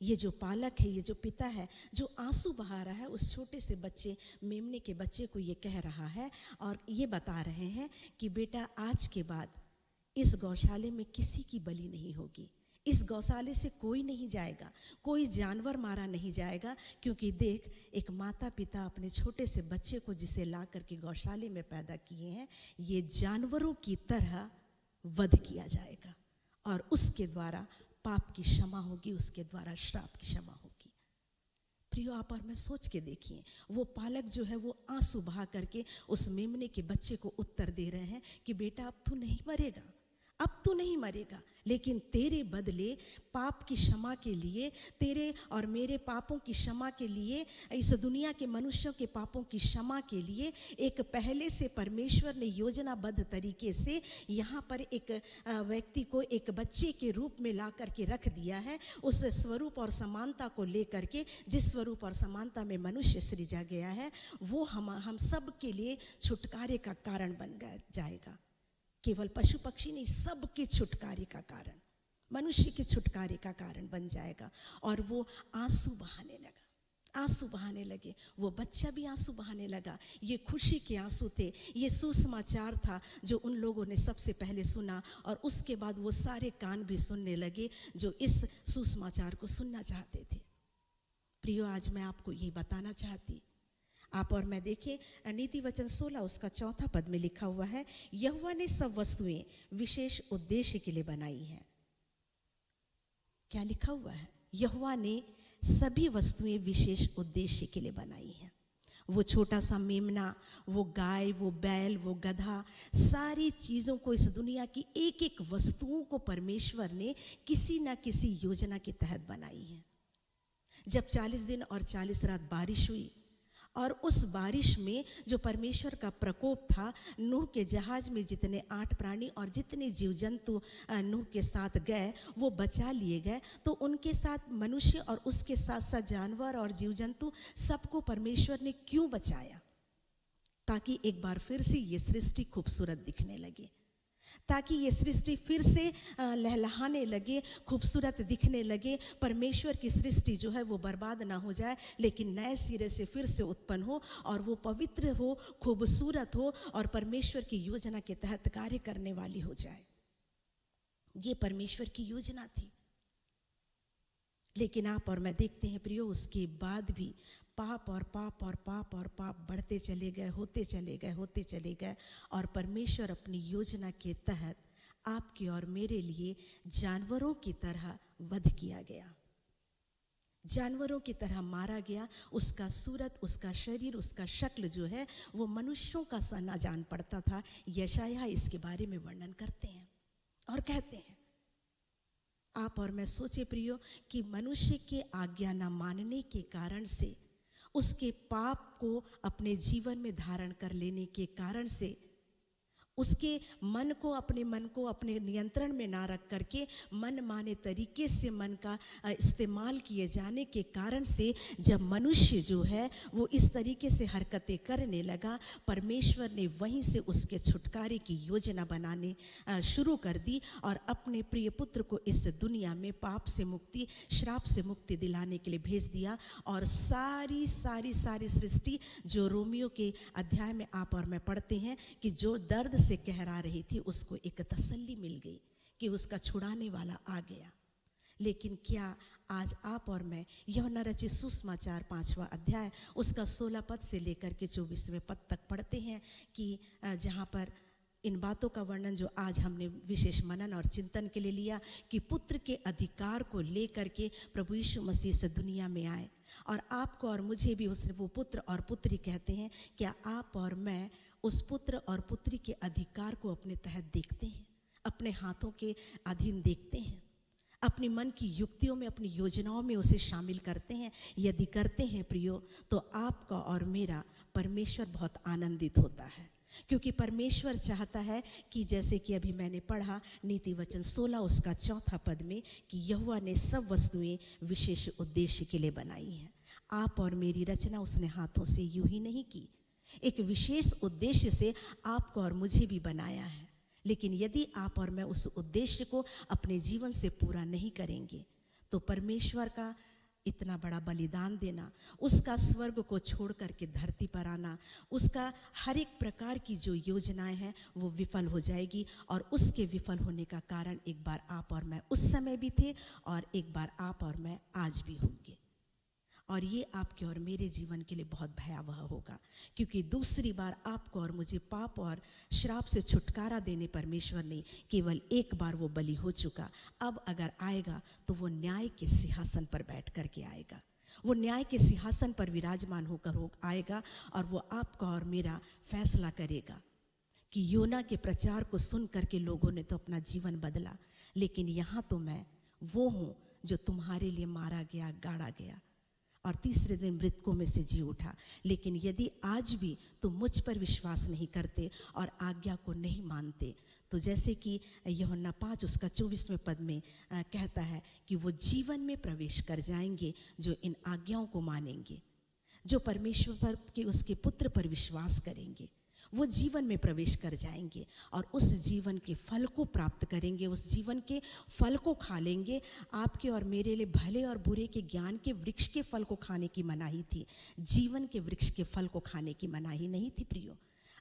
ये जो पालक है, ये जो पिता है, जो आंसू बहा रहा है उस छोटे से बच्चे, मेमने के बच्चे को ये कह रहा है और ये बता रहे हैं कि बेटा आज के बाद इस गौशाले में किसी की बलि नहीं होगी, इस गौशाले से कोई नहीं जाएगा, कोई जानवर मारा नहीं जाएगा, क्योंकि देख एक माता पिता अपने छोटे से बच्चे को जिसे ला करके गौशाले में पैदा किए हैं, ये जानवरों की तरह वध किया जाएगा और उसके द्वारा पाप की क्षमा होगी, उसके द्वारा श्राप की क्षमा होगी। प्रियो, आप और मैं सोच के देखिए, वो पालक जो है वो आंसू बहा करके उस मेमने के बच्चे को उत्तर दे रहे हैं कि बेटा अब तू नहीं मरेगा, अब तू नहीं मरेगा, लेकिन तेरे बदले पाप की क्षमा के लिए, तेरे और मेरे पापों की क्षमा के लिए, इस दुनिया के मनुष्यों के पापों की क्षमा के लिए एक पहले से परमेश्वर ने योजनाबद्ध तरीके से यहाँ पर एक व्यक्ति को एक बच्चे के रूप में ला करके रख दिया है, उस स्वरूप और समानता को लेकर के, जिस स्वरूप और समानता में मनुष्य सृजा गया है, वो हम सब के लिए छुटकारे का कारण बन जाएगा। केवल पशु पक्षी नहीं, सबके छुटकारे का कारण, मनुष्य के छुटकारे का कारण बन जाएगा। और वो आंसू बहाने लगा, आंसू बहाने लगे, वो बच्चा भी आंसू बहाने लगा। ये खुशी के आंसू थे, ये सुसमाचार था जो उन लोगों ने सबसे पहले सुना और उसके बाद वो सारे कान भी सुनने लगे जो इस सुसमाचार को सुनना चाहते थे। प्रियो, आज मैं आपको ये बताना चाहती, आप और मैं देखें नीति वचन 16 उसका 4 पद में लिखा हुआ है, यहोवा ने सब वस्तुएं विशेष उद्देश्य के लिए बनाई हैं। क्या लिखा हुआ है? यहोवा ने सभी वस्तुएं विशेष उद्देश्य के लिए बनाई हैं। वो छोटा सा मेमना, वो गाय, वो बैल, वो गधा, सारी चीज़ों को, इस दुनिया की एक एक वस्तुओं को परमेश्वर ने किसी न किसी योजना के तहत बनाई है। जब 40 दिन और 40 रात बारिश हुई और उस बारिश में जो परमेश्वर का प्रकोप था, नूह के जहाज में जितने 8 प्राणी और जितने जीव जंतु नूह के साथ गए वो बचा लिए गए। तो उनके साथ मनुष्य और उसके साथ साथ जानवर और जीव जंतु सबको परमेश्वर ने क्यों बचाया? ताकि एक बार फिर से ये सृष्टि खूबसूरत दिखने लगे, ताकि ये सृष्टि फिर से लहलहाने लगे, खूबसूरत दिखने लगे। परमेश्वर की सृष्टि जो है वो बर्बाद ना हो जाए, लेकिन नए सिरे से फिर से उत्पन्न हो और वो पवित्र हो, खूबसूरत हो और परमेश्वर की योजना के तहत कार्य करने वाली हो जाए। ये परमेश्वर की योजना थी। लेकिन आप और मैं देखते हैं प्रियो, उसके बाद भी पाप और पाप और पाप और पाप बढ़ते चले गए, होते चले गए, होते चले गए। और परमेश्वर अपनी योजना के तहत आपके और मेरे लिए जानवरों की तरह वध किया गया, जानवरों की तरह मारा गया। उसका सूरत, उसका शरीर, उसका शक्ल जो है वो मनुष्यों का सा ना जान पड़ता था। यशायाह इसके बारे में वर्णन करते हैं और कहते हैं, आप और मैं सोचे प्रियो कि मनुष्य के आज्ञा न मानने के कारण से, उसके पाप को अपने जीवन में धारण कर लेने के कारण से, उसके मन को अपने नियंत्रण में ना रख करके मन माने तरीके से मन का इस्तेमाल किए जाने के कारण से जब मनुष्य जो है वो इस तरीके से हरकतें करने लगा, परमेश्वर ने वहीं से उसके छुटकारे की योजना बनाने शुरू कर दी और अपने प्रिय पुत्र को इस दुनिया में पाप से मुक्ति, श्राप से मुक्ति दिलाने के लिए भेज दिया। और सारी सृष्टि जो रोमियो के अध्याय में आप और मैं पढ़ते हैं कि जो दर्द से कहरा रही थी, उसको एक तसल्ली मिल गई कि उसका छुड़ाने वाला आ गया। लेकिन क्या आज आप और मैं यूहन्ना रचित सुसमाचार 5वां अध्याय उसका 16 पद से लेकर के 24वें पद तक पढ़ते हैं कि जहाँ पर इन बातों का वर्णन जो आज हमने विशेष मनन और चिंतन के लिए लिया कि पुत्र के अधिकार को लेकर के प्रभु यीशु मसीह इस दुनिया में आए और आपको और मुझे भी उसने वो पुत्र और पुत्री कहते हैं। क्या आप और मैं उस पुत्र और पुत्री के अधिकार को अपने तहत देखते हैं, अपने हाथों के अधीन देखते हैं, अपनी मन की युक्तियों में, अपनी योजनाओं में उसे शामिल करते हैं? यदि करते हैं प्रियो, तो आपका और मेरा परमेश्वर बहुत आनंदित होता है, क्योंकि परमेश्वर चाहता है कि जैसे कि अभी मैंने पढ़ा नीति वचन 16 उसका 4 पद में कि यहोवा ने सब वस्तुएं विशेष उद्देश्य के लिए बनाई हैं। आप और मेरी रचना उसने हाथों से यूं ही नहीं की, एक विशेष उद्देश्य से आपको और मुझे भी बनाया है। लेकिन यदि आप और मैं उस उद्देश्य को अपने जीवन से पूरा नहीं करेंगे तो परमेश्वर का इतना बड़ा बलिदान देना, उसका स्वर्ग को छोड़ करके धरती पर आना, उसका हर एक प्रकार की जो योजनाएं हैं वो विफल हो जाएगी। और उसके विफल होने का कारण एक बार आप और मैं उस समय भी थे और एक बार आप और मैं आज भी होंगे। और ये आपके और मेरे जीवन के लिए बहुत भयावह होगा, क्योंकि दूसरी बार आपको और मुझे पाप और श्राप से छुटकारा देने परमेश्वर ने केवल एक बार वो बलि हो चुका। अब अगर आएगा तो वो न्याय के सिंहासन पर बैठ करके आएगा, वो न्याय के सिंहासन पर विराजमान होकर आएगा और वो आपका और मेरा फैसला करेगा कि योना के प्रचार को सुन करके लोगों ने तो अपना जीवन बदला, लेकिन यहाँ तो मैं वो हूँ जो तुम्हारे लिए मारा गया, गाड़ा गया और तीसरे दिन मृतकों में से जी उठा। लेकिन यदि आज भी तुम मुझ पर विश्वास नहीं करते और आज्ञा को नहीं मानते, तो जैसे कि यूहन्ना 5 उसका 24वें पद में कहता है कि वो जीवन में प्रवेश कर जाएंगे जो इन आज्ञाओं को मानेंगे, जो परमेश्वर पर के उसके पुत्र पर विश्वास करेंगे, वो जीवन में प्रवेश कर जाएंगे और उस जीवन के फल को प्राप्त करेंगे, उस जीवन के फल को खा लेंगे। आपके और मेरे लिए भले और बुरे के ज्ञान के वृक्ष के फल को खाने की मनाही थी, जीवन के वृक्ष के फल को खाने की मनाही नहीं थी प्रियो।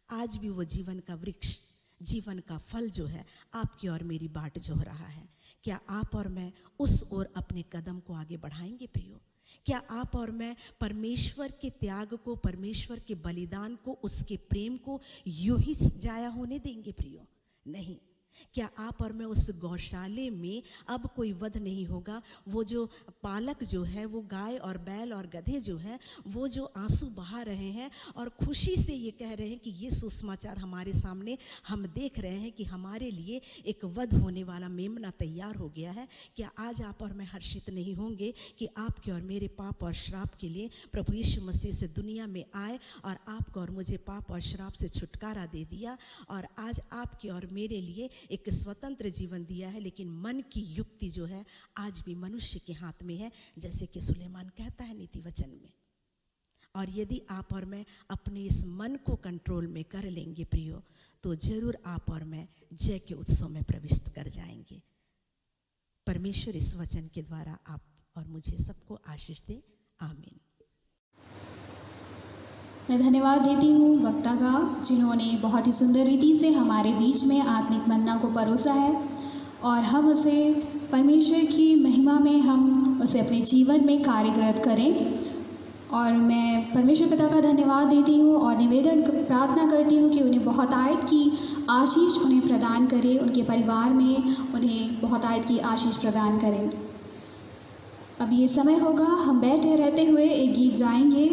आज भी वो जीवन का वृक्ष, जीवन का फल जो है आपकी और मेरी बाट जोह रहा है। क्या आप और मैं उस ओर अपने कदम को आगे बढ़ाएंगे प्रियो? क्या आप और मैं परमेश्वर के त्याग को, परमेश्वर के बलिदान को, उसके प्रेम को यूं ही जाया होने देंगे प्रियो? नहीं, क्या आप और मैं उस गौशाले में अब कोई वध नहीं होगा? वो जो पालक जो है, वो गाय और बैल और गधे जो हैं, वो जो आंसू बहा रहे हैं और खुशी से ये कह रहे हैं कि ये सुसमाचार हमारे सामने, हम देख रहे हैं कि हमारे लिए एक वध होने वाला मेमना तैयार हो गया है। क्या आज आप और मैं हर्षित नहीं होंगे कि आपके और मेरे पाप और श्राप के लिए प्रभु यीशु मसीह से दुनिया में आए और आपको और मुझे पाप और श्राप से छुटकारा दे दिया और आज आपके और मेरे लिए एक स्वतंत्र जीवन दिया है। लेकिन मन की युक्ति जो है आज भी मनुष्य के हाथ में है, जैसे कि सुलेमान कहता है नीति वचन में। और यदि आप और मैं अपने इस मन को कंट्रोल में कर लेंगे प्रियो, तो जरूर आप और मैं जय के उत्सव में प्रविष्ट कर जाएंगे। परमेश्वर इस वचन के द्वारा आप और मुझे सबको आशीष दे। आमीन। मैं धन्यवाद देती हूँ वक्ता का, जिन्होंने बहुत ही सुंदर रीति से हमारे बीच में आत्मिक मन्ना को परोसा है और हम उसे परमेश्वर की महिमा में हम उसे अपने जीवन में कार्यरत करें। और मैं परमेश्वर पिता का धन्यवाद देती हूँ और निवेदन प्रार्थना करती हूँ कि उन्हें बहुत आयत की आशीष उन्हें प्रदान करे, उनके परिवार में उन्हें बहुत आयत की आशीष प्रदान करें। अब ये समय होगा, हम बैठे रहते हुए एक गीत गाएंगे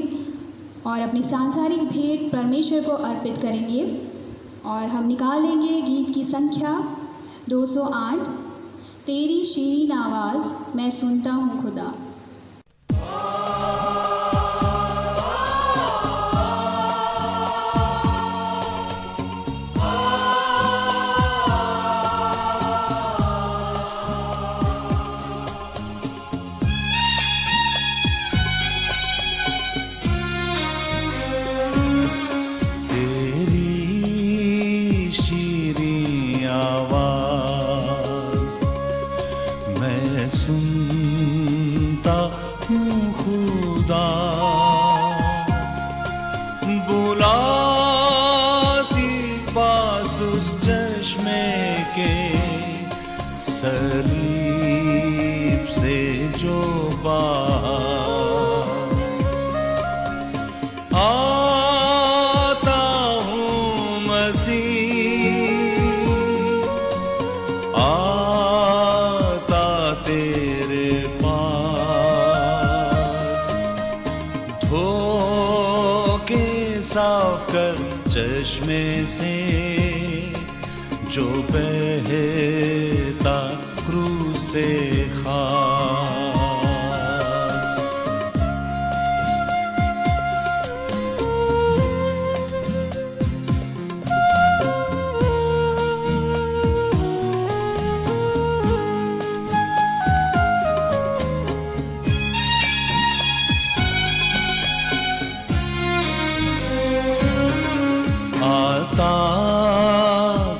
और अपनी सांसारिक भेंट परमेश्वर को अर्पित करेंगे और हम निकालेंगे गीत की संख्या 208, तेरी शीरीन आवाज़ मैं सुनता हूँ खुदा। सलीब से जो आता हूँ मसीह, आता तेरे पास, धो के साफ कर चश्मे से जो बहता क्रूस से खास। आता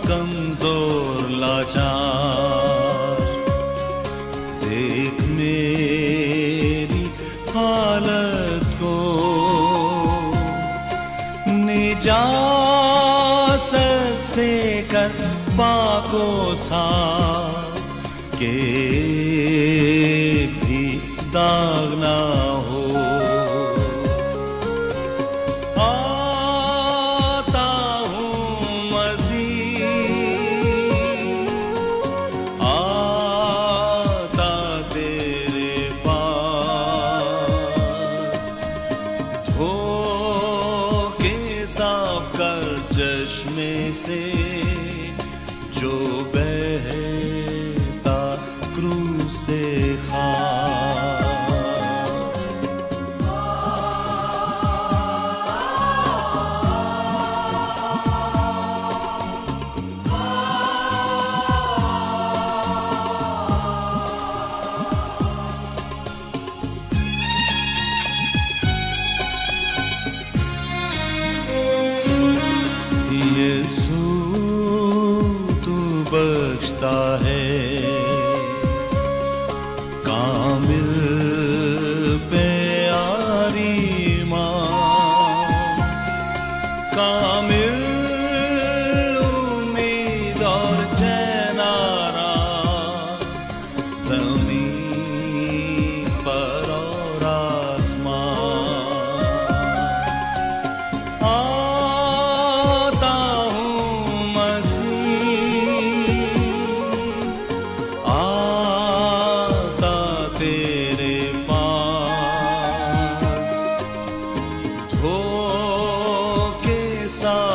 कमजोर लाचार, देख मेरी हालत को, निजासत से कर पाको साफ, के भी दाग ना हो। से जो बहता क्रूस से खास। बख्शता है, काम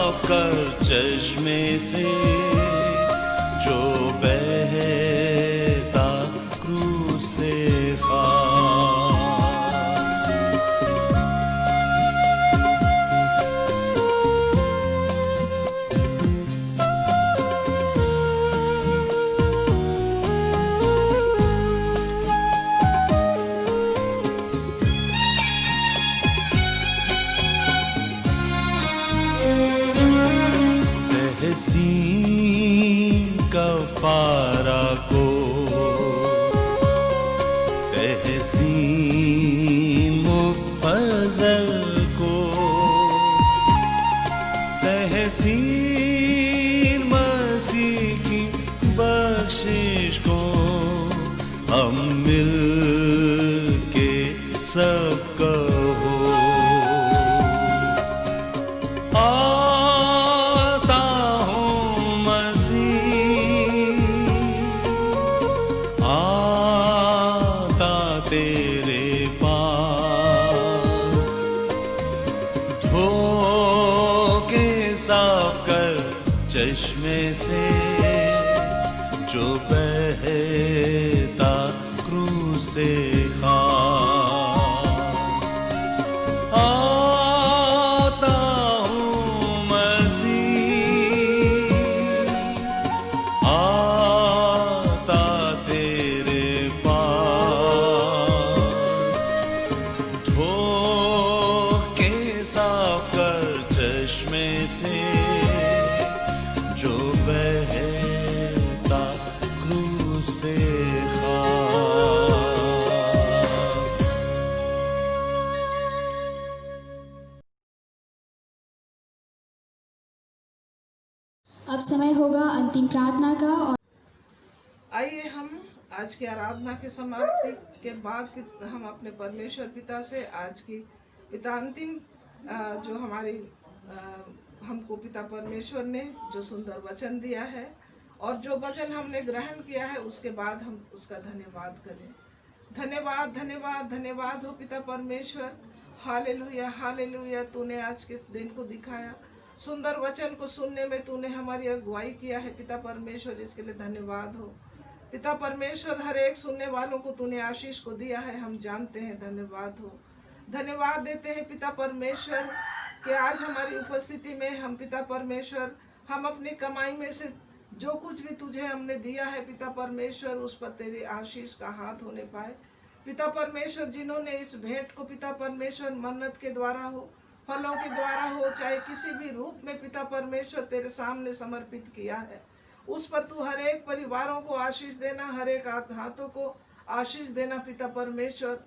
साफ कर चश्मे से जो बहता क्रूस से खास। तहसीन कफारा को तहसीन मुफ्त फजल को तहसीन मसीह की बख्शिश को हम मिल के सब कहो। तेरे पास धो के साफ कर चश्मे से जो बहता क्रूस से खास। आता हूँ मसीह आता तेरे साफ कर चश्मे से जो बहता क्रूस से खास। अब समय होगा अंतिम प्रार्थना का। और आइए हम आज की आराधना के समाप्ति के बाद हम अपने परमेश्वर पिता से आज की पिता अंतिम जो हमारी हमको पिता परमेश्वर ने जो सुंदर वचन दिया है और जो वचन हमने ग्रहण किया है उसके बाद हम उसका धन्यवाद करें। धन्यवाद धन्यवाद धन्यवाद हो पिता परमेश्वर। Hallelujah hallelujah. तूने आज के दिन को दिखाया, सुंदर वचन को सुनने में तूने हमारी अगुवाई किया है पिता परमेश्वर, इसके लिए धन्यवाद हो पिता परमेश्वर। हर एक सुनने वालों को तूने आशीष को दिया है, हम जानते हैं। धन्यवाद हो। धन्यवाद देते हैं पिता परमेश्वर कि आज हमारी उपस्थिति में हम पिता परमेश्वर हम अपनी कमाई में से जो कुछ भी तुझे हमने दिया है पिता परमेश्वर उस पर तेरी आशीष का हाथ होने पाए पिता परमेश्वर। जिन्होंने इस भेंट को पिता परमेश्वर मन्नत के द्वारा हो, फलों के द्वारा हो, चाहे किसी भी रूप में पिता परमेश्वर तेरे सामने समर्पित किया है, उस पर तू हर एक परिवारों को आशीष देना, हर एक हाथों को आशीष देना पिता परमेश्वर।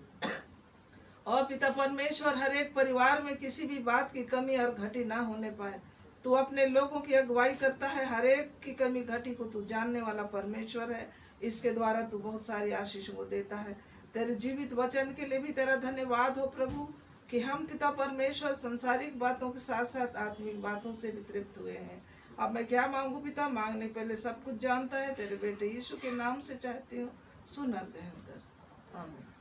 और पिता परमेश्वर हर एक परिवार में किसी भी बात की कमी और घटी ना होने पाए। तू अपने लोगों की अगुवाई करता है, हर एक की कमी घटी को तू जानने वाला परमेश्वर है। इसके द्वारा तू बहुत सारी आशीषों को देता है। तेरे जीवित वचन के लिए भी तेरा धन्यवाद हो प्रभु कि हम पिता परमेश्वर संसारिक बातों के साथ साथ आत्मिक बातों से भी तृप्त हुए हैं। अब मैं क्या मांगू पिता, मांगने पहले सब कुछ जानता है। तेरे बेटे यीशु के नाम से चाहती हूँ, सुन और ग्रहण कर। आमीन।